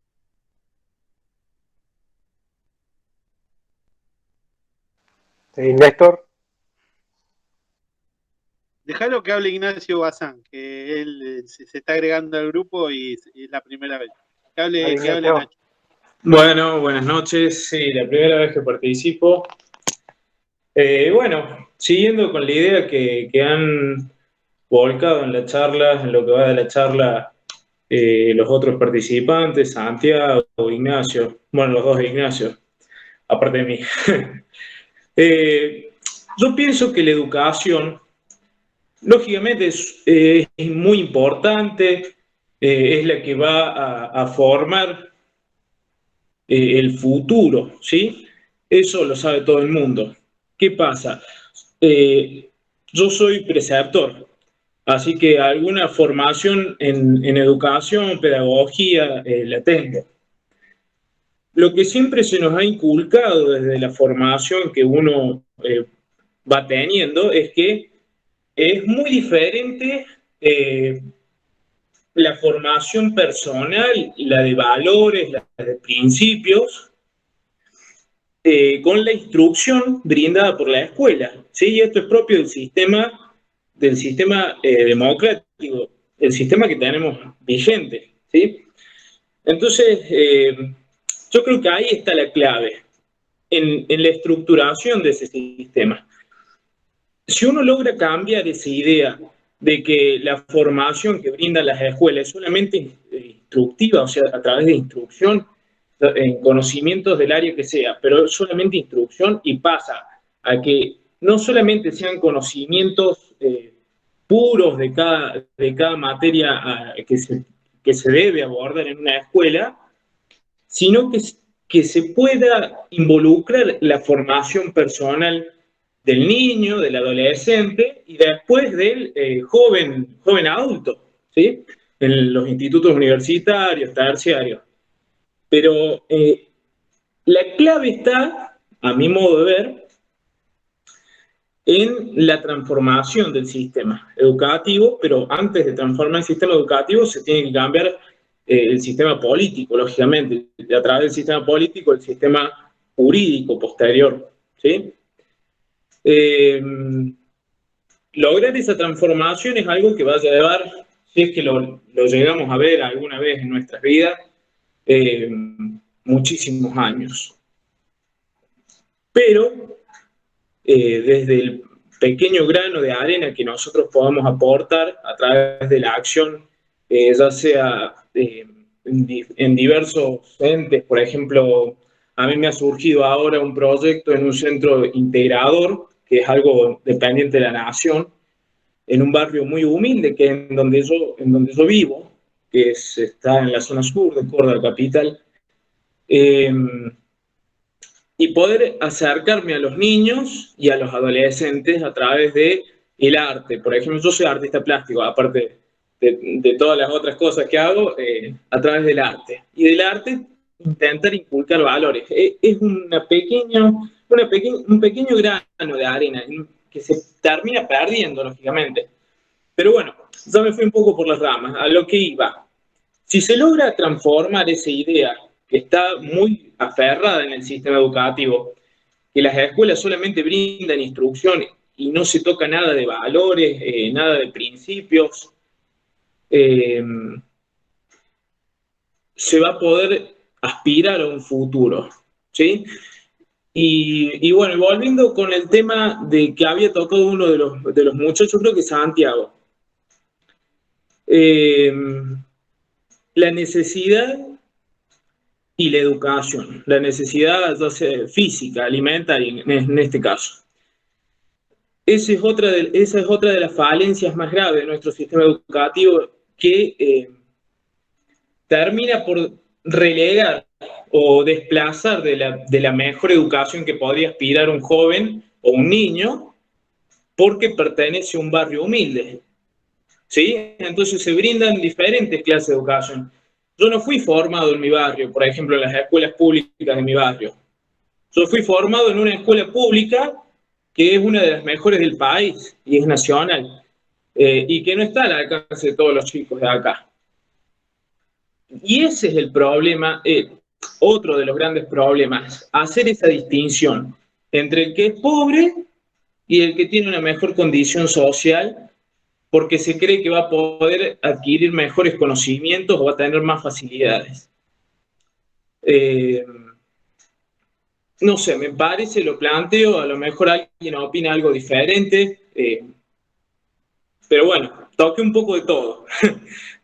Sí, Néstor. Dejalo que hable Ignacio Bazán, que él se está agregando al grupo y es la primera vez. Que hable Nacho. Bueno, buenas noches. Sí, la primera vez que participo. Bueno, siguiendo con la idea que han volcado en la charla, en lo que va de la charla, los otros participantes, Santiago, Ignacio, bueno, los dos Ignacio, aparte de mí. Yo pienso que la educación, lógicamente, es muy importante, es la que va a formar el futuro, ¿sí? Eso lo sabe todo el mundo. ¿Qué pasa? Yo soy preceptor, así que alguna formación en educación, pedagogía, la tengo. Lo que siempre se nos ha inculcado desde la formación que uno va teniendo es que es muy diferente la formación personal, la de valores, la de principios, con la instrucción brindada por la escuela. ¿Sí? Y esto es propio del sistema democrático, el sistema que tenemos vigente. ¿Sí? Entonces, yo creo que ahí está la clave, en la estructuración de ese sistema. Si uno logra cambiar esa idea de que la formación que brindan las escuelas es solamente instructiva, o sea, a través de instrucción, en conocimientos del área que sea, pero solamente instrucción, y pasa a que no solamente sean conocimientos puros de cada materia que se debe abordar en una escuela, sino que se pueda involucrar la formación personal del niño, del adolescente y después del joven adulto, ¿sí? En los institutos universitarios, terciarios. Pero la clave está, a mi modo de ver, en la transformación del sistema educativo, pero antes de transformar el sistema educativo se tiene que cambiar el sistema político, lógicamente, a través del sistema político, el sistema jurídico posterior, ¿sí? Lograr esa transformación es algo que va a llevar, si es que lo llegamos a ver alguna vez en nuestras vidas, muchísimos años. Pero desde el pequeño grano de arena que nosotros podamos aportar a través de la acción, ya sea en diversos entes, por ejemplo, a mí me ha surgido ahora un proyecto en un centro integrador, que es algo dependiente de la nación, en un barrio muy humilde, que es en donde yo vivo, que está en la zona sur de Córdoba capital. y poder acercarme a los niños y a los adolescentes a través de el arte. Por ejemplo, yo soy artista plástico, aparte de todas las otras cosas que hago, a través del arte. Y del arte intentar inculcar valores. Es un pequeño grano de arena que se termina perdiendo, lógicamente. Pero bueno, yo me fui un poco por las ramas, a lo que iba. Si se logra transformar esa idea que está muy aferrada en el sistema educativo, que las escuelas solamente brindan instrucción y no se toca nada de valores, nada de principios, eh, se va a poder aspirar a un futuro, ¿sí? Y bueno, volviendo con el tema de que había tocado uno de los muchachos, creo que Santiago. Eh, la necesidad y la educación, la necesidad ya sea física, alimentaria en este caso. Esa es otra de las falencias más graves de nuestro sistema educativo que termina por relegar o desplazar de la mejor educación que podría aspirar un joven o un niño porque pertenece a un barrio humilde. ¿Sí? Entonces se brindan diferentes clases de educación. Yo no fui formado en mi barrio, por ejemplo, en las escuelas públicas de mi barrio. Yo fui formado en una escuela pública que es una de las mejores del país y es nacional, y que no está al alcance de todos los chicos de acá. Y ese es el problema, otro de los grandes problemas, hacer esa distinción entre el que es pobre y el que tiene una mejor condición social porque se cree que va a poder adquirir mejores conocimientos o va a tener más facilidades. No sé, me parece, lo planteo, a lo mejor alguien opina algo diferente, pero bueno, toqué un poco de todo.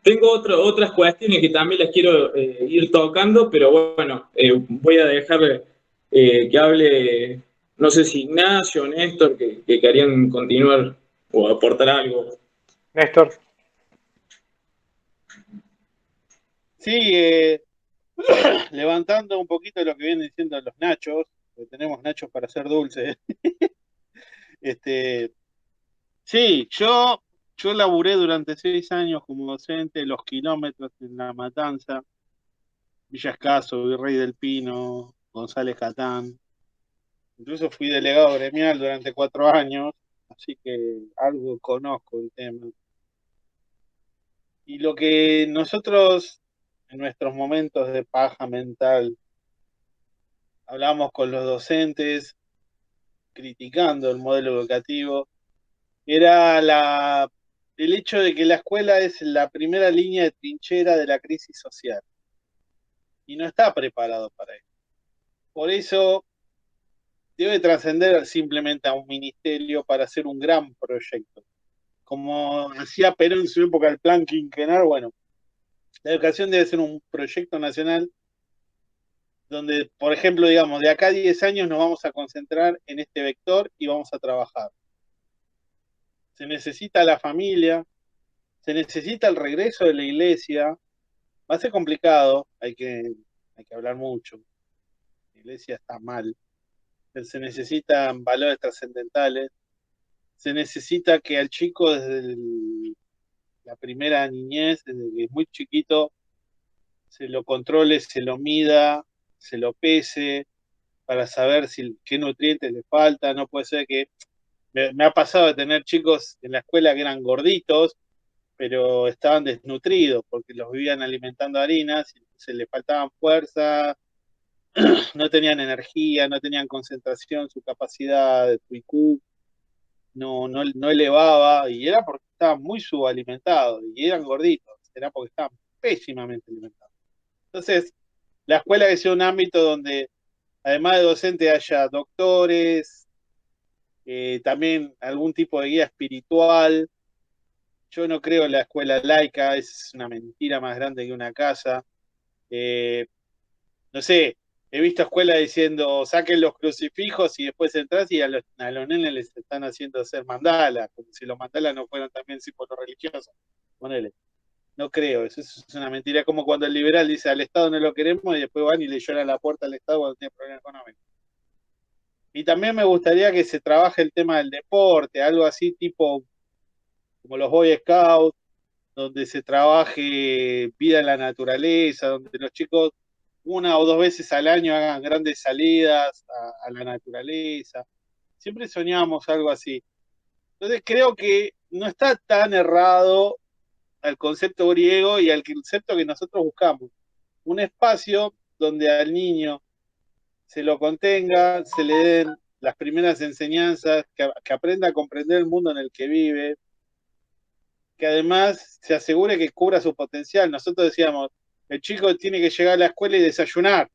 Tengo otras cuestiones que también las quiero ir tocando, pero bueno, voy a dejar que hable, no sé si Ignacio o Néstor, que querían continuar o aportar algo. Néstor. Sí, levantando un poquito lo que vienen diciendo los nachos, porque tenemos nachos para hacer dulces. Sí, yo laburé durante 6 años como docente, los kilómetros en La Matanza, Villa Escaso, Virrey del Pino, González Catán. Incluso fui delegado gremial durante 4 años, así que algo conozco el tema. Y lo que nosotros en nuestros momentos de paja mental hablamos con los docentes, criticando el modelo educativo, era el hecho de que la escuela es la primera línea de trinchera de la crisis social y no está preparado para eso. Por eso debe trascender simplemente a un ministerio para hacer un gran proyecto. Como hacía Perón en su época el plan quinquenal, bueno, la educación debe ser un proyecto nacional donde, por ejemplo, digamos, de acá a 10 años nos vamos a concentrar en este vector y vamos a trabajar. Se necesita la familia, se necesita el regreso de la iglesia. Va a ser complicado, hay que hablar mucho. La iglesia está mal. Se necesitan valores trascendentales. Se necesita que al chico desde la primera niñez, desde que es muy chiquito, se lo controle, se lo mida, se lo pese para saber qué nutrientes le falta. No puede ser que... Me ha pasado de tener chicos en la escuela que eran gorditos, pero estaban desnutridos porque los vivían alimentando harinas, y se les faltaban fuerza, no tenían energía, no tenían concentración, su capacidad de IQ no elevaba, y era porque estaban muy subalimentados, y eran gorditos, era porque estaban pésimamente alimentados. Entonces, la escuela que sea un ámbito donde, además de docentes, haya doctores, también algún tipo de guía espiritual. Yo no creo en la escuela laica, es una mentira más grande que una casa. No sé, he visto escuelas diciendo saquen los crucifijos y después entras y a los nenes les están haciendo hacer mandalas, como si los mandalas no fueran también símbolos religiosos. Ponele. No creo, eso es una mentira. Como cuando el liberal dice al Estado no lo queremos y después van y le lloran la puerta al Estado cuando tiene problemas económicos. Y también me gustaría que se trabaje el tema del deporte, algo así tipo como los Boy Scouts, donde se trabaje vida en la naturaleza, donde los chicos 1 o 2 veces al año hagan grandes salidas a la naturaleza. Siempre soñamos algo así. Entonces creo que no está tan errado al concepto griego y al concepto que nosotros buscamos. Un espacio donde al niño se lo contenga, se le den las primeras enseñanzas, que aprenda a comprender el mundo en el que vive, que además se asegure que cubra su potencial. Nosotros decíamos, el chico tiene que llegar a la escuela y desayunar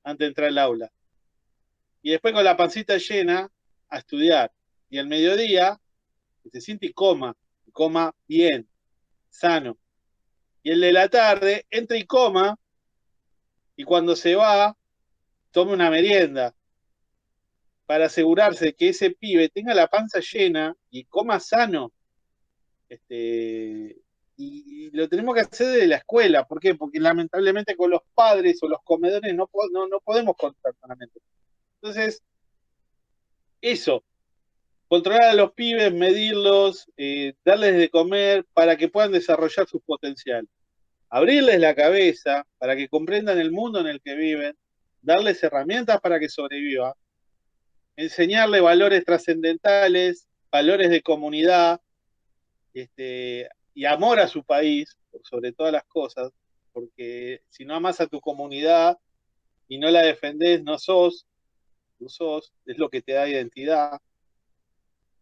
antes de entrar al aula. Y después con la pancita llena a estudiar. Y al mediodía que se siente y coma bien, sano. Y el de la tarde entra y coma, y cuando se va, tome una merienda, para asegurarse que ese pibe tenga la panza llena y coma sano. Y lo tenemos que hacer desde la escuela. ¿Por qué? Porque lamentablemente con los padres o los comedores no podemos contar con la mente. Entonces, eso, controlar a los pibes, medirlos, darles de comer para que puedan desarrollar sus potenciales. Abrirles la cabeza para que comprendan el mundo en el que viven, darles herramientas para que sobrevivan, enseñarles valores trascendentales, valores de comunidad, y amor a su país, sobre todas las cosas, porque si no amas a tu comunidad y no la defendés, no sos, tú sos, es lo que te da identidad.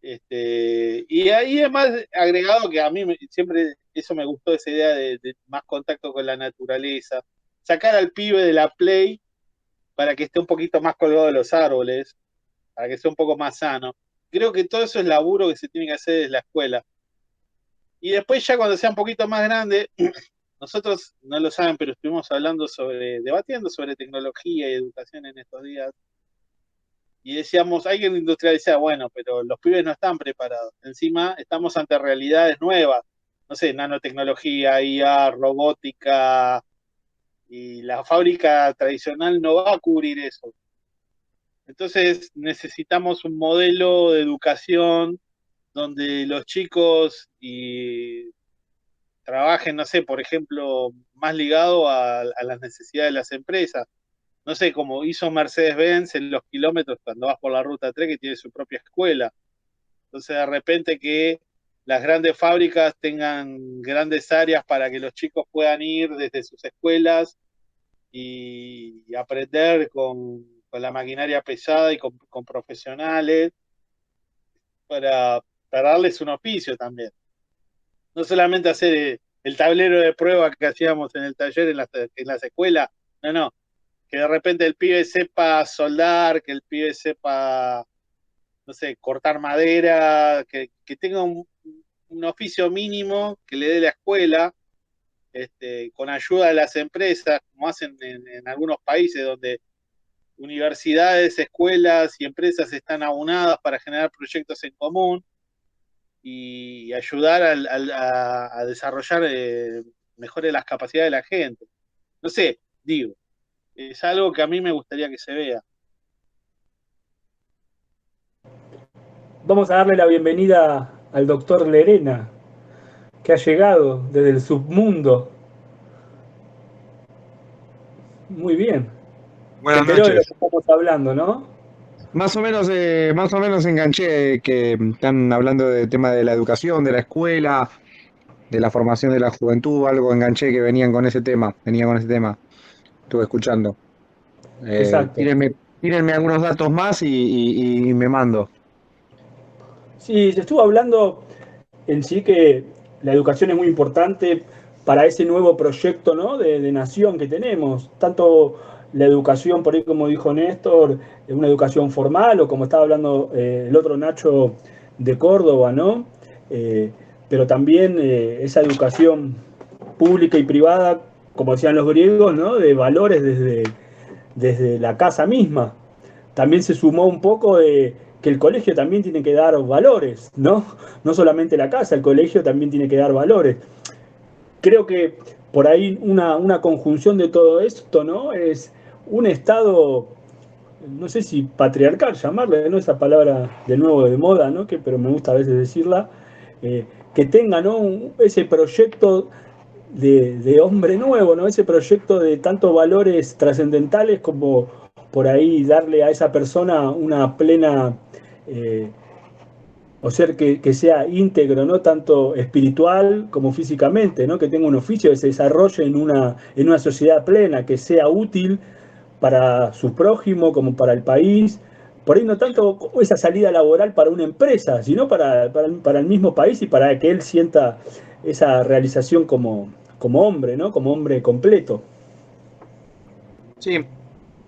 Y ahí además agregado que a mí siempre eso me gustó, esa idea de más contacto con la naturaleza, sacar al pibe de la play para que esté un poquito más colgado de los árboles, para que sea un poco más sano. Creo que todo eso es laburo que se tiene que hacer desde la escuela. Y después ya cuando sea un poquito más grande, nosotros no lo saben, pero estuvimos debatiendo sobre tecnología y educación en estos días. Y decíamos, hay que industrializar, bueno, pero los pibes no están preparados. Encima estamos ante realidades nuevas, no sé, nanotecnología, IA, robótica, y la fábrica tradicional no va a cubrir eso. Entonces necesitamos un modelo de educación donde los chicos trabajen, no sé, por ejemplo, más ligado a las necesidades de las empresas. No sé, como hizo Mercedes-Benz en los kilómetros cuando vas por la ruta 3, que tiene su propia escuela. Entonces, de repente que las grandes fábricas tengan grandes áreas para que los chicos puedan ir desde sus escuelas y aprender con la maquinaria pesada y con profesionales para darles un oficio también. No solamente hacer el tablero de prueba que hacíamos en el taller en las escuelas, no. Que de repente el pibe sepa soldar, que el pibe sepa, no sé, cortar madera, que tenga un oficio mínimo que le dé la escuela, con ayuda de las empresas, como hacen en algunos países donde universidades, escuelas y empresas están aunadas para generar proyectos en común y ayudar a desarrollar mejores las capacidades de la gente. No sé, digo. Es algo que a mí me gustaría que se vea. Vamos a darle la bienvenida al doctor Lerena, que ha llegado desde el submundo. Muy bien. Buenas Enteró de lo noches. que estamos hablando, ¿no? Más o menos enganché que están hablando del tema de la educación, de la escuela, de la formación de la juventud, algo enganché que venía con ese tema. Estuve escuchando. Exacto. Tírenme algunos datos más y me mando. Sí, se estuvo hablando en sí que la educación es muy importante para ese nuevo proyecto, ¿no? de nación que tenemos. Tanto la educación, por ahí como dijo Néstor, una educación formal, o como estaba hablando el otro Nacho de Córdoba, ¿no? Pero también esa educación pública y privada, como decían los griegos, ¿no? De valores desde la casa misma. También se sumó un poco de que el colegio también tiene que dar valores, ¿no? No solamente la casa, el colegio también tiene que dar valores. Creo que por ahí una conjunción de todo esto, ¿no? Es un Estado no sé si patriarcal llamarle, ¿no? Esa palabra de nuevo de moda, ¿no? Pero me gusta a veces decirla, que tenga, ¿no? Ese proyecto de hombre nuevo, ¿no? Ese proyecto de tantos valores trascendentales como por ahí darle a esa persona una plena, eh, o ser que sea íntegro, ¿no? Tanto espiritual como físicamente, ¿no? Que tenga un oficio, que se desarrolle en una sociedad plena, que sea útil para su prójimo como para el país. Por ahí no tanto esa salida laboral para una empresa, sino para el mismo país y para que él sienta esa realización como hombre, ¿no? Como hombre completo. Sí,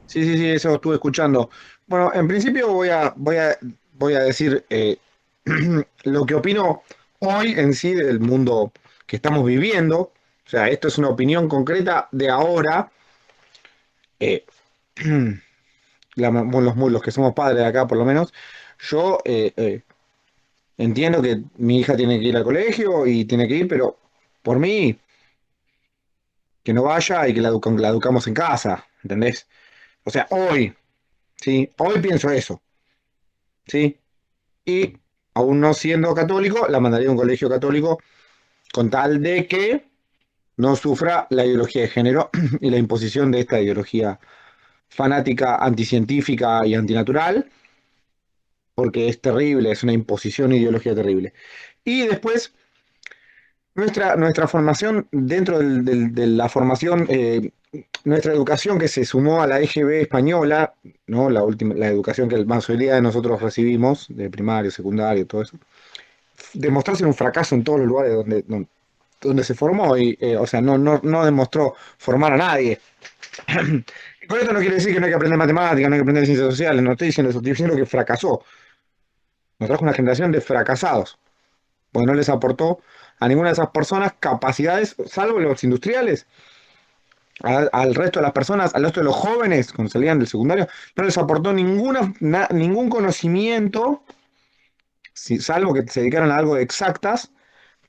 sí, eso estuve escuchando. Bueno, en principio voy a decir lo que opino hoy en sí del mundo que estamos viviendo. O sea, esto es una opinión concreta de ahora. Eh, los que somos padres de acá, por lo menos, yo entiendo que mi hija tiene que ir al colegio y tiene que ir, pero por mí, que no vaya y que la educamos en casa, ¿entendés? O sea, hoy, ¿sí? Hoy pienso eso, ¿sí? Y aún no siendo católico, la mandaría a un colegio católico con tal de que no sufra la ideología de género y la imposición de esta ideología fanática, anticientífica y antinatural, porque es terrible, es una imposición ideológica terrible. Y después, nuestra formación, dentro de la formación, nuestra educación que se sumó a la EGB española, ¿no? La educación que la mayoría de nosotros recibimos, de primario, secundario, todo eso, demostró ser un fracaso en todos los lugares donde se formó, y, o sea, no demostró formar a nadie. Con esto no quiere decir que no hay que aprender matemáticas, no hay que aprender ciencias sociales, no estoy diciendo eso, estoy diciendo que fracasó. Nos trajo una generación de fracasados, porque no les aportó a ninguna de esas personas capacidades, salvo los industriales, al resto de las personas, al resto de los jóvenes, cuando salían del secundario, no les aportó ningún conocimiento, salvo que se dedicaron a algo de exactas,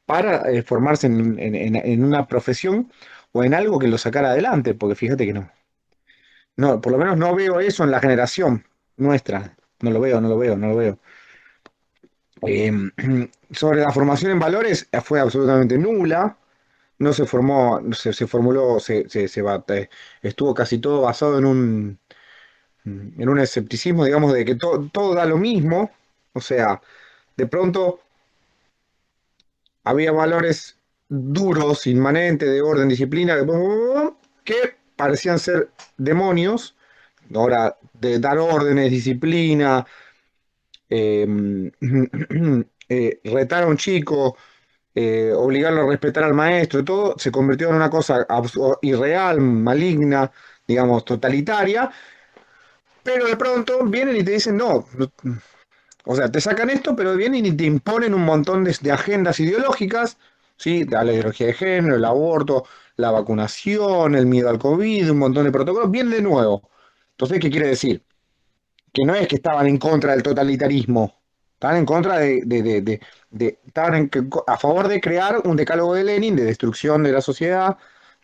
para formarse en una profesión o en algo que lo sacara adelante, porque fíjate que no. No, por lo menos no veo eso en la generación nuestra. No lo veo. Eh, Sobre la formación en valores fue absolutamente nula. No se formó, se formuló, estuvo casi todo basado en un escepticismo, digamos, de que todo da lo mismo. O sea, de pronto había valores duros, inmanentes, de orden, disciplina, que parecían ser demonios. Ahora, de dar órdenes, disciplina, eh, retar a un chico, obligarlo a respetar al maestro, todo se convirtió en una cosa irreal, maligna, digamos, totalitaria, pero de pronto vienen y te dicen, no, o sea, te sacan esto, pero vienen y te imponen un montón de agendas ideológicas, ¿sí? La ideología de género, el aborto, la vacunación, el miedo al COVID, un montón de protocolos, bien de nuevo. Entonces, ¿qué quiere decir? Que no es que estaban en contra del totalitarismo, estaban en contra estaban a favor de crear un decálogo de Lenin de destrucción de la sociedad,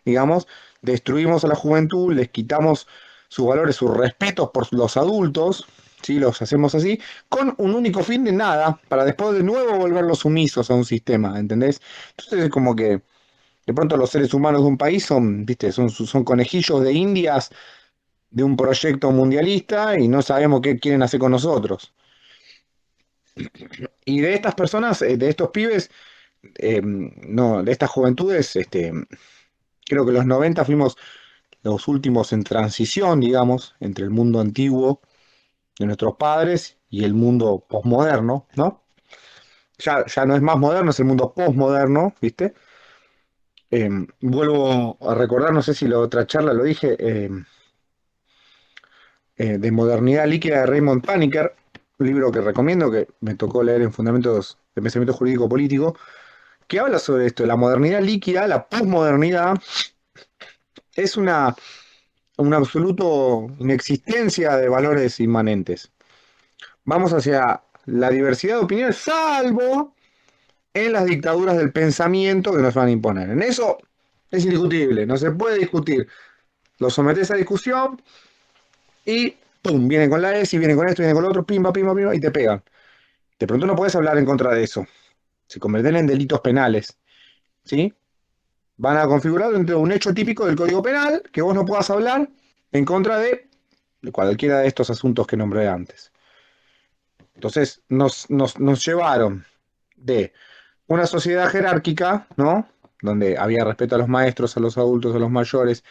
digamos, destruimos a la juventud, les quitamos sus valores, sus respetos por los adultos, ¿sí? Los hacemos así, con un único fin de nada, para después de nuevo volverlos sumisos a un sistema, ¿entendés? Entonces es como que de pronto los seres humanos de un país son, ¿viste? Son conejillos de indias de un proyecto mundialista y no sabemos qué quieren hacer con nosotros. Y de estas personas, de estos pibes, no, de estas juventudes, creo que los 90 fuimos los últimos en transición, digamos, entre el mundo antiguo de nuestros padres y el mundo posmoderno, ¿no? Ya no es más moderno, es el mundo posmoderno, ¿viste? Vuelvo a recordar, no sé si la otra charla lo dije, de Modernidad Líquida de Raymond Paniker, un libro que recomiendo, que me tocó leer en Fundamentos de Pensamiento Jurídico Político, que habla sobre esto. La modernidad líquida, la posmodernidad, es una absoluto inexistencia de valores inmanentes. Vamos hacia la diversidad de opiniones, salvo en las dictaduras del pensamiento que nos van a imponer. En eso es indiscutible, no se puede discutir. Lo sometes a discusión y pum, vienen con la ESI, vienen con esto, vienen con lo otro, pimba, pimba, pimba, y te pegan. De pronto no puedes hablar en contra de eso. Se convierten en delitos penales, ¿sí? Van a configurar dentro de un hecho típico del Código Penal que vos no puedas hablar en contra de cualquiera de estos asuntos que nombré antes. Entonces nos llevaron de una sociedad jerárquica, ¿no? Donde había respeto a los maestros, a los adultos, a los mayores.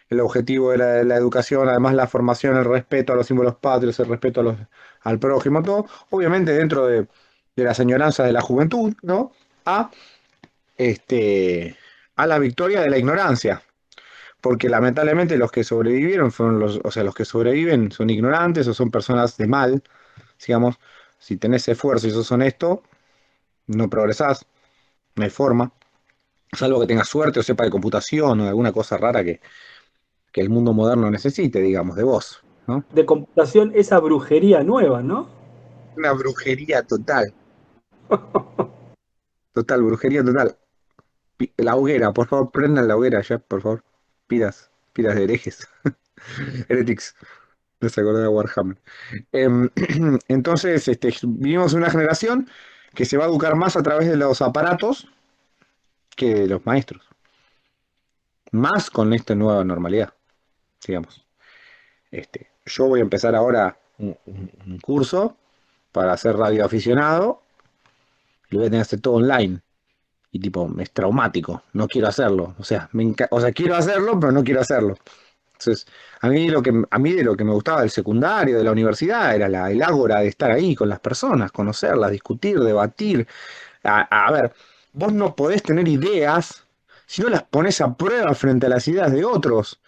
El objetivo de la educación, además la formación, el respeto a los símbolos patrios, el respeto al prójimo, todo, obviamente dentro de las añoranzas de la juventud, ¿no? A, a la victoria de la ignorancia. Porque lamentablemente los que sobrevivieron fueron o sea, los que sobreviven son ignorantes o son personas de mal, digamos. Si tenés esfuerzo y sos honesto, no progresás, no hay forma. Salvo que tengas suerte o sepa de computación o de alguna cosa rara que el mundo moderno necesite, digamos, de vos, ¿no? De computación, esa brujería nueva, ¿no? Una brujería total. Total, brujería total. La hoguera, por favor, prendan la hoguera ya, por favor. Pidas de herejes. Heretics. No se acordaba de Warhammer. Entonces, vivimos en una generación que se va a educar más a través de los aparatos que de los maestros. Más con esta nueva normalidad, digamos. Yo voy a empezar ahora un curso para ser radioaficionado y lo voy a tener que hacer todo online. Y tipo, es traumático, no quiero hacerlo. O sea, quiero hacerlo, pero no quiero hacerlo. Entonces, a mí de lo que me gustaba del secundario, de la universidad, era el ágora de estar ahí con las personas, conocerlas, discutir, debatir. A ver, vos no podés tener ideas si no las pones a prueba frente a las ideas de otros.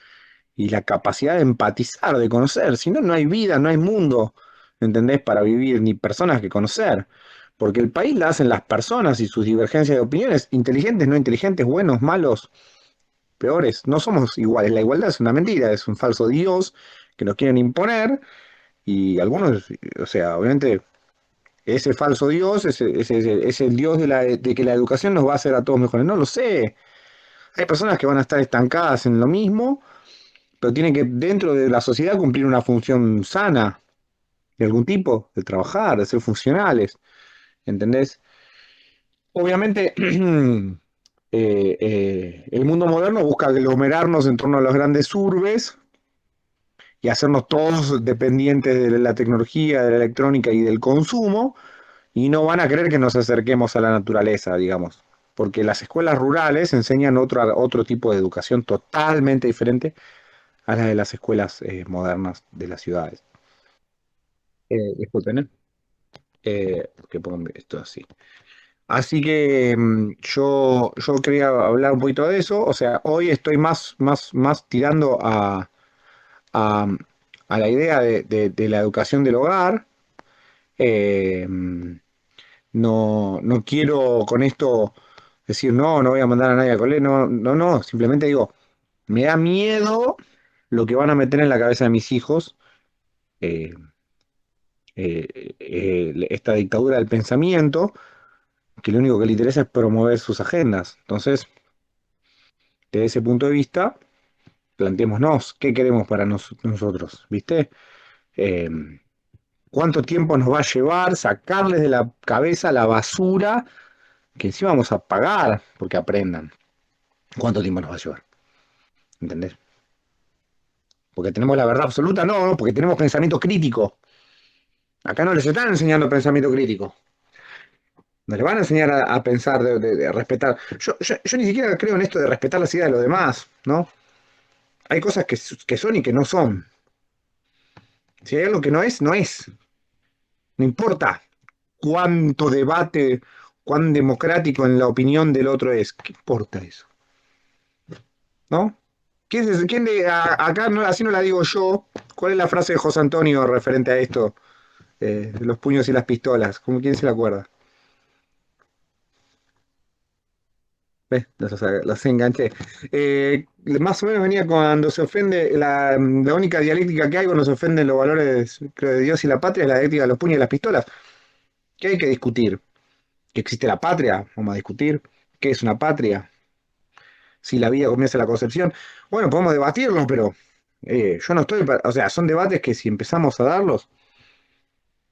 Y la capacidad de empatizar, de conocer. Si no, no hay vida, no hay mundo, ¿entendés? Para vivir, ni personas que conocer. Porque el país la hacen las personas y sus divergencias de opiniones, inteligentes, no inteligentes, buenos, malos, peores. No somos iguales. La igualdad es una mentira, es un falso Dios que nos quieren imponer. Y algunos, o sea, obviamente, ese falso Dios es el Dios de que la educación nos va a hacer a todos mejores. No lo sé. Hay personas que van a estar estancadas en lo mismo, pero tienen que, dentro de la sociedad, cumplir una función sana, de algún tipo, de trabajar, de ser funcionales, ¿entendés? Obviamente, el mundo moderno busca aglomerarnos en torno a las grandes urbes y hacernos todos dependientes de la tecnología, de la electrónica y del consumo, y no van a querer que nos acerquemos a la naturaleza, digamos, porque las escuelas rurales enseñan otro tipo de educación totalmente diferente a la de las escuelas modernas de las ciudades. Disculpen, ¿eh? Que pongo esto así. Así que yo quería hablar un poquito de eso. O sea, hoy estoy más tirando a, a la idea de la educación del hogar. Eh, no quiero con esto decir, no voy a mandar a nadie al colegio. No. Simplemente digo, me da miedo lo que van a meter en la cabeza de mis hijos. eh, Esta dictadura del pensamiento, que lo único que le interesa es promover sus agendas. Entonces, desde ese punto de vista, planteémonos qué queremos para nosotros, ¿viste? Eh, ¿Cuánto tiempo nos va a llevar sacarles de la cabeza la basura que encima vamos a pagar porque aprendan? ¿Cuánto tiempo nos va a llevar? ¿Entendés? Porque tenemos la verdad absoluta, no, porque tenemos pensamiento crítico. Acá no les están enseñando pensamiento crítico. No le van a enseñar a pensar, de respetar. Yo ni siquiera creo en esto de respetar las ideas de los demás, ¿no? Hay cosas que son y que no son. Si hay algo que no es, no es. No importa cuánto debate, cuán democrático en la opinión del otro es. ¿Qué importa eso? ¿No? Acá así no la digo yo? ¿Cuál es la frase de José Antonio referente a esto? De los puños y las pistolas. ¿Quién se la acuerda? ¿Ves? Los enganché. Más o menos venía cuando se ofende, la única dialéctica que hay cuando se ofenden los valores, creo, de Dios y la patria es la dialéctica de los puños y las pistolas. ¿Qué hay que discutir? ¿Que existe la patria? Vamos a discutir. ¿Qué es una patria? Si la vida comienza en la concepción. Bueno, podemos debatirlo, pero Yo no estoy o sea, son debates que si empezamos a darlos,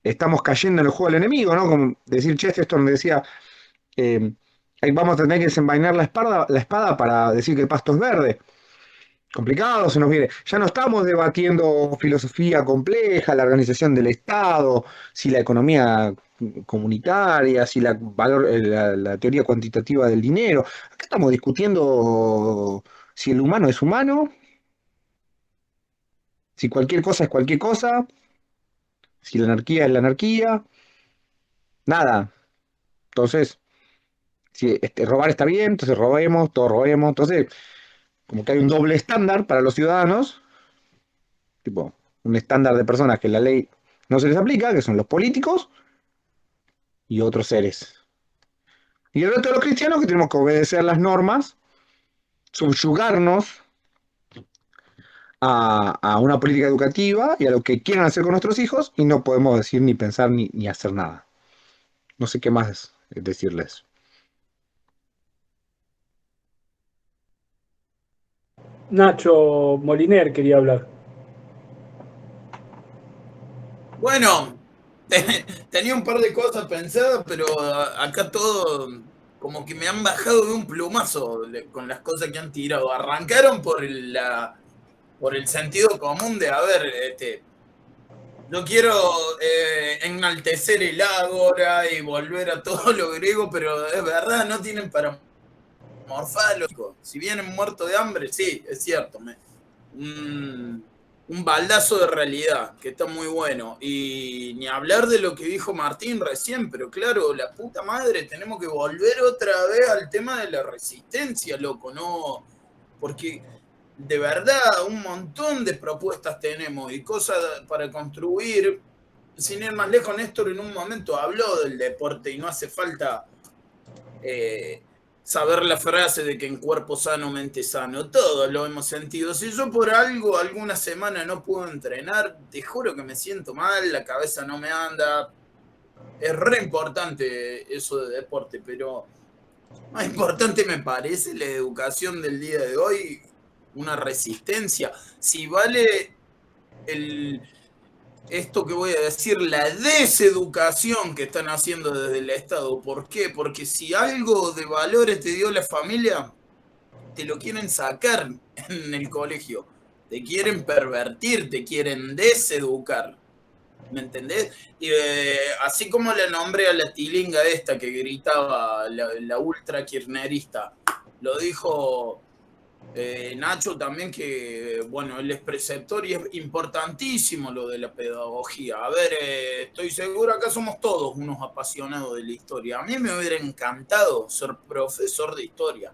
estamos cayendo en el juego del enemigo, ¿no? Como decir Chesterton decía, eh, ahí vamos a tener que desenvainar la espada para decir que el pasto es verde. Complicado se nos viene. Ya no estamos debatiendo filosofía compleja, la organización del Estado, si la economía comunitaria, si la teoría cuantitativa del dinero. Acá estamos discutiendo si el humano es humano, si cualquier cosa es cualquier cosa, si la anarquía es la anarquía. Nada. Entonces, si robar está bien, entonces robemos, todos robemos. Entonces, como que hay un doble estándar para los ciudadanos, tipo, un estándar de personas que la ley no se les aplica, que son los políticos y otros seres. Y el resto de los cristianos que tenemos que obedecer las normas, subyugarnos a una política educativa y a lo que quieran hacer con nuestros hijos y no podemos decir ni pensar ni hacer nada. No sé qué más decirles. Nacho Moliner quería hablar. Bueno, tenía un par de cosas pensadas, pero acá todo como que me han bajado de un plumazo con las cosas que han tirado. Arrancaron por el sentido común de, a ver, no quiero enaltecer el ágora y volver a todo lo griego, pero es verdad, no tienen para morfarlo. Si vienen muertos de hambre, sí, es cierto. Un baldazo de realidad, que está muy bueno. Y ni hablar de lo que dijo Martín recién, pero claro, la puta madre, tenemos que volver otra vez al tema de la resistencia, loco, ¿no? Porque de verdad un montón de propuestas tenemos y cosas para construir. Sin ir más lejos, Néstor en un momento habló del deporte y no hace falta saber la frase de que en cuerpo sano, mente sano. Todos lo hemos sentido. Si yo por algo alguna semana no puedo entrenar, te juro que me siento mal, la cabeza no me anda. Es re importante eso de deporte, pero más importante me parece la educación del día de hoy, una resistencia. Si vale esto que voy a decir, la deseducación que están haciendo desde el Estado. ¿Por qué? Porque si algo de valores te dio la familia, te lo quieren sacar en el colegio. Te quieren pervertir, te quieren deseducar. ¿Me entendés? Y así como le nombré a la tilinga esta que gritaba, la ultra kirchnerista, lo dijo Nacho también, que bueno, él es preceptor y es importantísimo lo de la pedagogía. A ver, estoy seguro acá somos todos unos apasionados de la historia. A mí me hubiera encantado ser profesor de historia.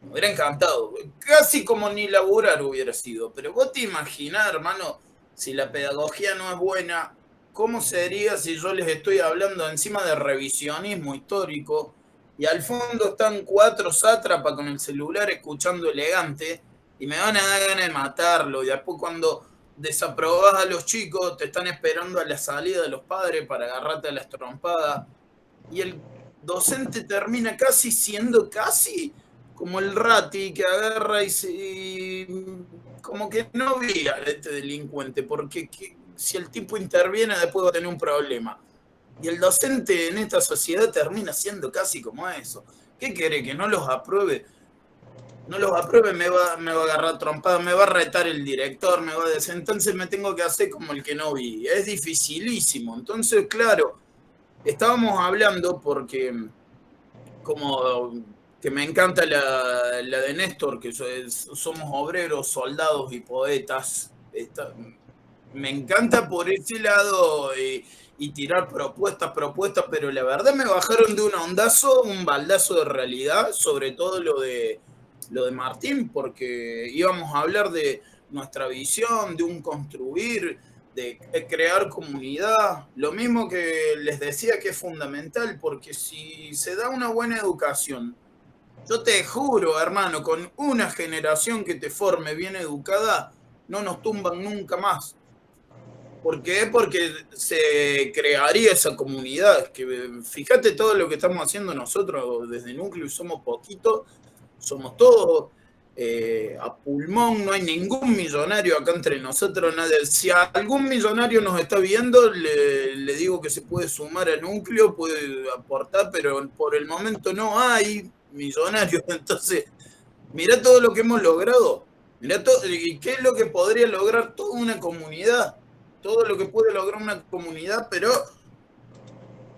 Me hubiera encantado. Casi como ni laburar hubiera sido. Pero vos te imaginás, hermano, si la pedagogía no es buena, ¿cómo sería si yo les estoy hablando encima de revisionismo histórico y al fondo están 4 sátrapas con el celular escuchando Elegante y me van a dar ganas de matarlo? Y después cuando desaprobás a los chicos, te están esperando a la salida de los padres para agarrarte a las trompadas. Y el docente termina casi siendo casi como el rati que agarra y como que no vi a este delincuente, porque si el tipo interviene después va a tener un problema. Y el docente en esta sociedad termina siendo casi como eso. ¿Qué quiere? ¿Que no los apruebe? No los apruebe, me va a agarrar trompada, me va a retar el director, me va a decir, entonces me tengo que hacer como el que no vi. Es dificilísimo. Entonces, claro, estábamos hablando porque como que me encanta la de Néstor, que somos obreros, soldados y poetas. Me encanta por ese lado y tirar propuestas, pero la verdad me bajaron de un ondazo, un baldazo de realidad, sobre todo lo de Martín, porque íbamos a hablar de nuestra visión, de un construir, de crear comunidad. Lo mismo que les decía que es fundamental, porque si se da una buena educación, yo te juro, hermano, con una generación que te forme bien educada, no nos tumban nunca más. ¿Por qué? Porque se crearía esa comunidad. Que fíjate todo lo que estamos haciendo nosotros desde Núcleo y somos poquitos, somos todos a pulmón, no hay ningún millonario acá entre nosotros. Nadie. Si algún millonario nos está viendo, le digo que se puede sumar al núcleo, puede aportar, pero por el momento no hay millonarios. Entonces, mirá todo lo que hemos logrado. Mirá todo, y qué es lo que podría lograr toda una comunidad. Todo lo que puede lograr una comunidad, pero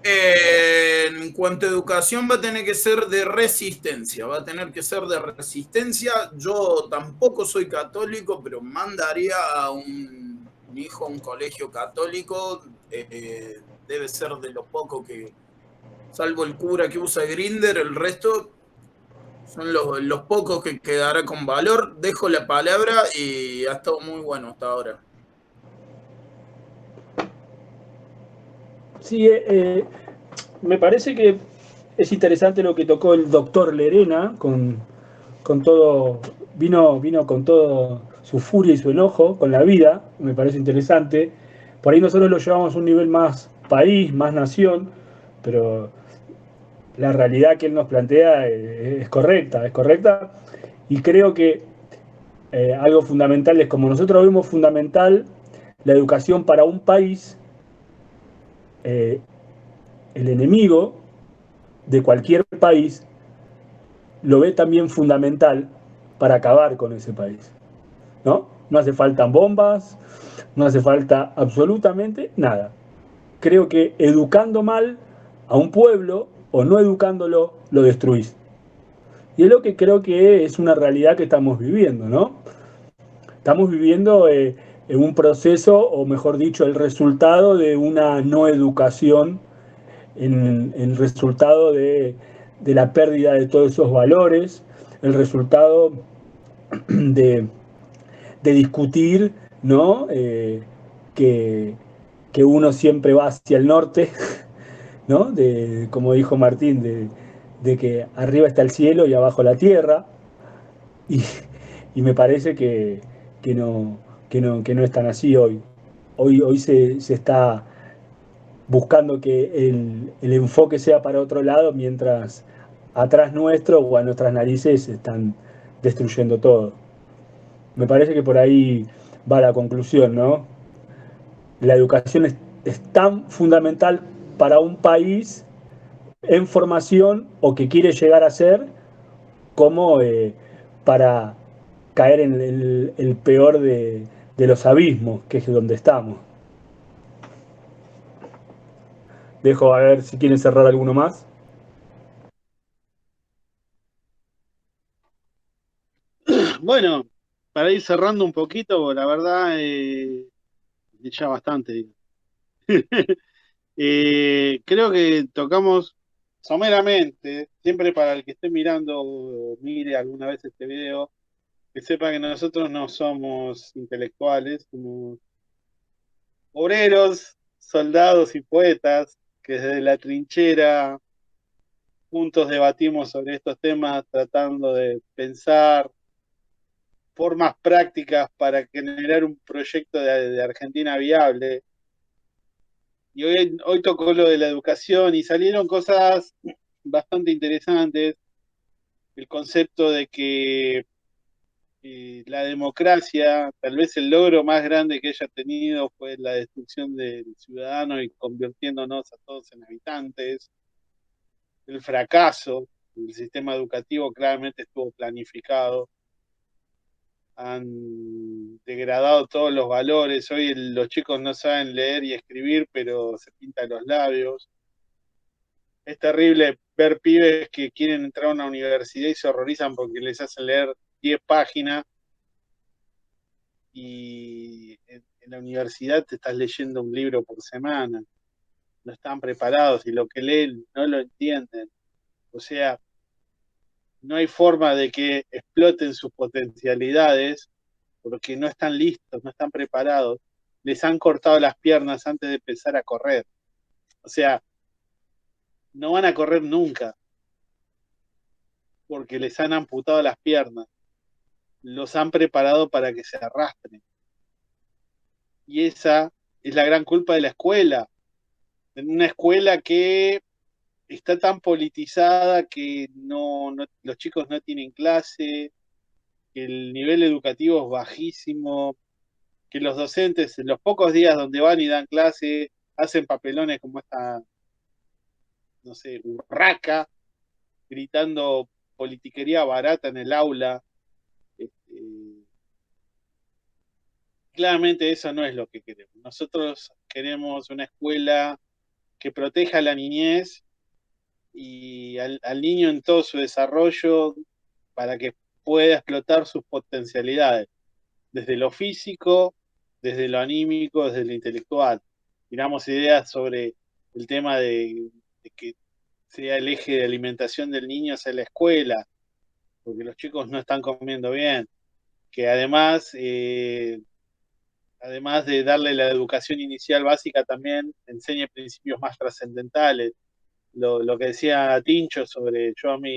en cuanto a educación va a tener que ser de resistencia, va a tener que ser de resistencia. Yo tampoco soy católico, pero mandaría a un hijo a un colegio católico. Debe ser de lo poco que, salvo el cura que usa Grindr, el resto son los pocos que quedará con valor. Dejo la palabra y ha estado muy bueno hasta ahora. Sí, me parece que es interesante lo que tocó el doctor Lerena con todo, vino con todo su furia y su enojo con la vida, me parece interesante. Por ahí nosotros lo llevamos a un nivel más país, más nación, pero la realidad que él nos plantea es correcta, y creo que algo fundamental es como nosotros vemos fundamental la educación para un país, eh, el enemigo de cualquier país lo ve también fundamental para acabar con ese país, ¿no? No hace falta bombas, no hace falta absolutamente nada. Creo que educando mal a un pueblo o no educándolo, lo destruís. Y es lo que creo que es una realidad que estamos viviendo, ¿no? Estamos viviendo en un proceso, o mejor dicho, el resultado de una no educación, en el resultado de la pérdida de todos esos valores, el resultado de, de discutir, ¿no? Que, que, uno siempre va hacia el norte, ¿no? Como dijo Martín, de que arriba está el cielo y abajo la tierra, y, y me parece que, no, que no es tan así hoy. Hoy se está buscando que el enfoque sea para otro lado, mientras atrás nuestro o a nuestras narices están destruyendo todo. Me parece que por ahí va la conclusión, ¿no? La educación es tan fundamental para un país en formación o que quiere llegar a ser, como para caer en el peor de los abismos, que es donde estamos. Dejo a ver si quieren cerrar alguno más. Bueno, para ir cerrando un poquito, la verdad, ya bastante, digo. Creo que tocamos someramente, siempre para el que esté mirando o mire alguna vez este video, que sepa que nosotros no somos intelectuales, somos obreros, soldados y poetas, que desde la trinchera juntos debatimos sobre estos temas, tratando de pensar formas prácticas para generar un proyecto de Argentina viable. Y hoy tocó lo de la educación y salieron cosas bastante interesantes. El concepto de que la democracia, tal vez el logro más grande que haya tenido fue la destrucción del ciudadano y convirtiéndonos a todos en habitantes. El fracaso del sistema educativo claramente estuvo planificado. Han degradado todos los valores. Hoy los chicos no saben leer y escribir, pero se pintan los labios. Es terrible ver pibes que quieren entrar a una universidad y se horrorizan porque les hacen leer 10 páginas y en la universidad te estás leyendo un libro por semana. No están preparados y lo que leen no lo entienden. O sea, no hay forma de que exploten sus potencialidades porque no están listos, no están preparados. Les han cortado las piernas antes de empezar a correr. O sea, no van a correr nunca porque les han amputado las piernas. Los han preparado para que se arrastren. Y esa es la gran culpa de la escuela. En una escuela que está tan politizada que los chicos no tienen clase, que el nivel educativo es bajísimo, que los docentes en los pocos días donde van y dan clase hacen papelones como esta, no sé, urraca, gritando politiquería barata en el aula. Claramente eso no es lo que queremos. Nosotros queremos una escuela que proteja a la niñez y al niño en todo su desarrollo para que pueda explotar sus potencialidades, desde lo físico, desde lo anímico, desde lo intelectual. Tiramos ideas sobre el tema de que sea el eje de alimentación del niño hacia la escuela, porque los chicos no están comiendo bien, que además de darle la educación inicial básica, también enseñe principios más trascendentales. Lo que decía Tincho sobre yo a mi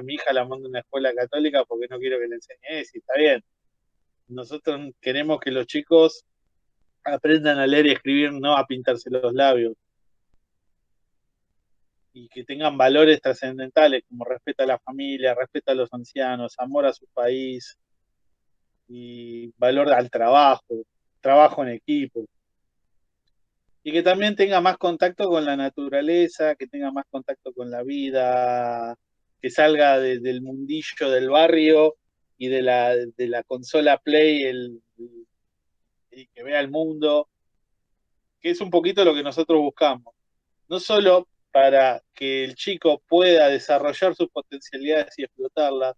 hija la mando a una escuela católica porque no quiero que le enseñe eso, y está bien. Nosotros queremos que los chicos aprendan a leer y escribir, no a pintarse los labios, y que tengan valores trascendentales como respeto a la familia, respeto a los ancianos, amor a su país y valor al trabajo, trabajo en equipo. Y que también tenga más contacto con la naturaleza, que tenga más contacto con la vida, que salga del mundillo del barrio y de la consola Play, y que vea el mundo, que es un poquito lo que nosotros buscamos. No solo para que el chico pueda desarrollar sus potencialidades y explotarlas,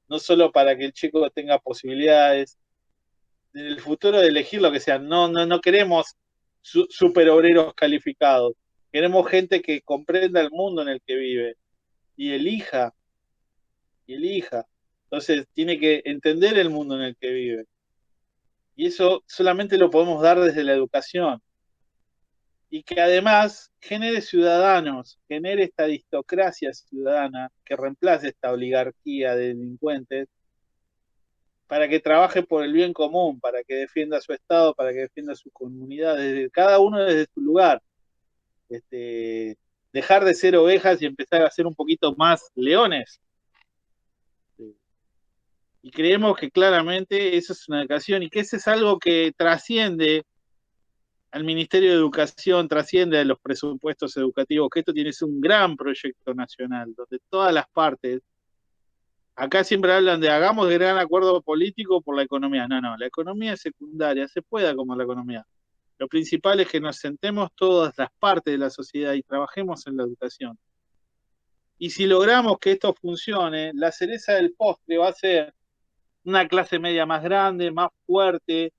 no solo para que el chico tenga posibilidades en el futuro de elegir lo que sea. No queremos super obreros calificados. Queremos gente que comprenda el mundo en el que vive y elija. Entonces tiene que entender el mundo en el que vive. Y eso solamente lo podemos dar desde la educación. Y que además genere ciudadanos, genere esta aristocracia ciudadana que reemplace esta oligarquía de delincuentes, para que trabaje por el bien común, para que defienda su Estado, para que defienda su comunidad, cada uno desde su lugar. Dejar de ser ovejas y empezar a ser un poquito más leones. Y creemos que claramente eso es una educación y que eso es algo que trasciende al Ministerio de Educación, trasciende a los presupuestos educativos, que esto tiene un gran proyecto nacional, donde todas las partes, acá siempre hablan de hagamos de gran acuerdo político por la economía. No, la economía es secundaria, se puede como la economía. Lo principal es que nos sentemos todas las partes de la sociedad y trabajemos en la educación. Y si logramos que esto funcione, la cereza del postre va a ser una clase media más grande, más fuerte,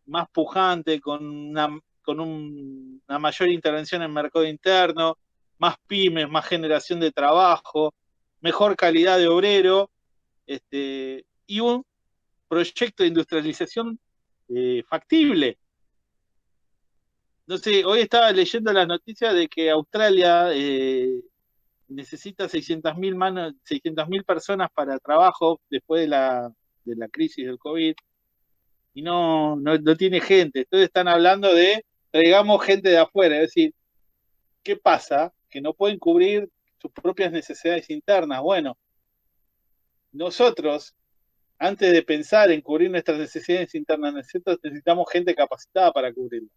más pujante, con una mayor intervención en el mercado interno, más pymes, más generación de trabajo, mejor calidad de obrero, y un proyecto de industrialización factible. No sé, hoy estaba leyendo las noticias de que Australia necesita 600.000 personas para trabajo después de la crisis del COVID, y no tiene gente. Entonces están hablando de traigamos gente de afuera. Es decir, ¿qué pasa? Que no pueden cubrir sus propias necesidades internas. Bueno, nosotros, antes de pensar en cubrir nuestras necesidades internas, necesitamos gente capacitada para cubrirlas.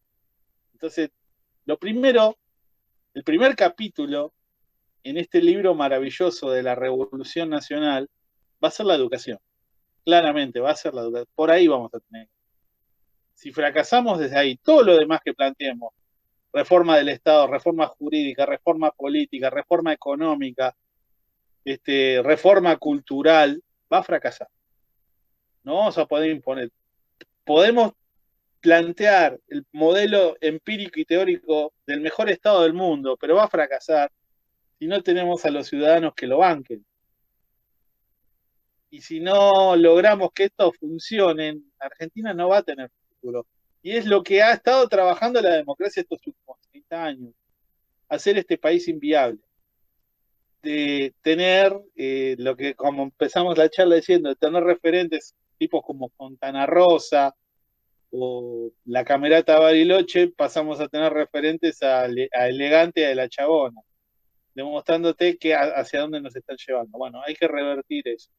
Entonces, el primer capítulo en este libro maravilloso de la Revolución Nacional va a ser la educación. Claramente va a ser la educación. Por ahí vamos a tener. Si fracasamos desde ahí, todo lo demás que planteemos, reforma del Estado, reforma jurídica, reforma política, reforma económica, reforma cultural, va a fracasar. No vamos a poder imponer. Podemos plantear el modelo empírico y teórico del mejor Estado del mundo, pero va a fracasar si no tenemos a los ciudadanos que lo banquen. Y si no logramos que esto funcione, Argentina no va a tener futuro. Y es lo que ha estado trabajando la democracia estos últimos 30 años, hacer este país inviable. De tener lo que, como empezamos la charla diciendo, de tener referentes tipos como Fontana Rosa o la Camerata Bariloche, pasamos a tener referentes a Elegante y a La Chabona, demostrándote hacia dónde nos están llevando. Bueno, hay que revertir eso.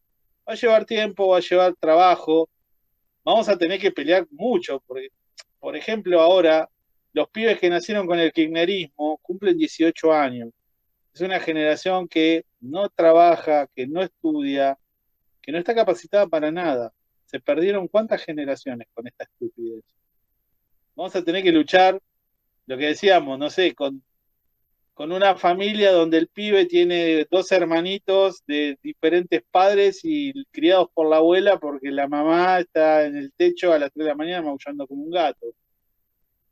Va a llevar tiempo, va a llevar trabajo, vamos a tener que pelear mucho, porque, por ejemplo, ahora los pibes que nacieron con el kirchnerismo cumplen 18 años. Es una generación que no trabaja, que no estudia, que no está capacitada para nada. Se perdieron cuántas generaciones con esta estupidez. Vamos a tener que luchar, lo que decíamos, no sé, con una familia donde el pibe tiene 2 hermanitos de diferentes padres y criados por la abuela porque la mamá está en el techo a las 3 de la mañana maullando como un gato.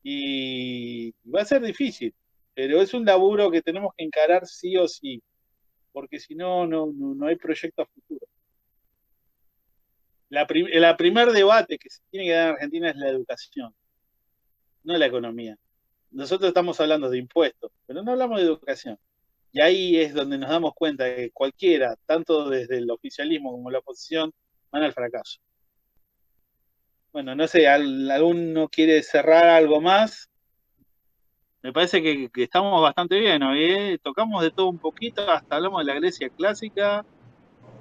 Y va a ser difícil, pero es un laburo que tenemos que encarar sí o sí, porque si no, no hay proyecto a futuro. El primer debate que se tiene que dar en Argentina es la educación, no la economía. Nosotros estamos hablando de impuestos, pero no hablamos de educación. Y ahí es donde nos damos cuenta que cualquiera, tanto desde el oficialismo como la oposición, van al fracaso. Bueno, no sé, ¿alguno quiere cerrar algo más? Me parece que estamos bastante bien hoy, ¿eh? Tocamos de todo un poquito, hasta hablamos de la Grecia clásica,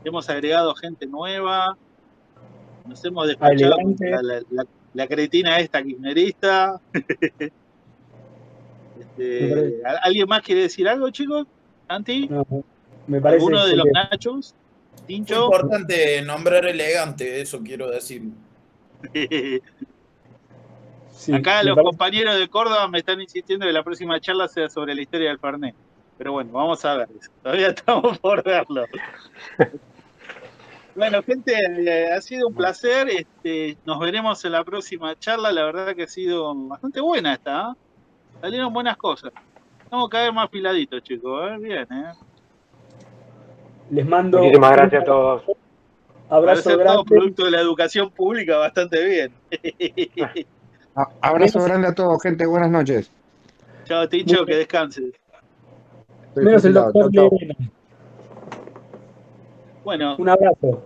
hemos agregado gente nueva, nos hemos despachado contra la cretina esta kirchnerista. ¿Alguien más quiere decir algo, chicos? ¿Santi? No, me parece ¿Alguno de los excelente. Nachos? Fue ¿Tincho? importante nombrar elegante, eso quiero decir. Sí, Acá me los parece- compañeros de Córdoba me están insistiendo que la próxima charla sea sobre la historia del Fernet. Pero bueno, vamos a ver eso. Todavía estamos por verlo. Bueno, gente, ha sido un placer. Nos veremos en la próxima charla. La verdad que ha sido bastante buena esta, ¿eh? Salieron buenas cosas. Estamos cada vez más piladitos, chicos. Bien, ¿eh? Les mando Muchísimas gracias a todos. Para abrazo ser todo grande. producto de la educación pública, bastante bien. Abrazo grande a todos, gente. Buenas noches. Chao, Tincho, que descanses. Estoy Menos el jubilado. doctor Chau, chau. Lena. Bueno, Un abrazo.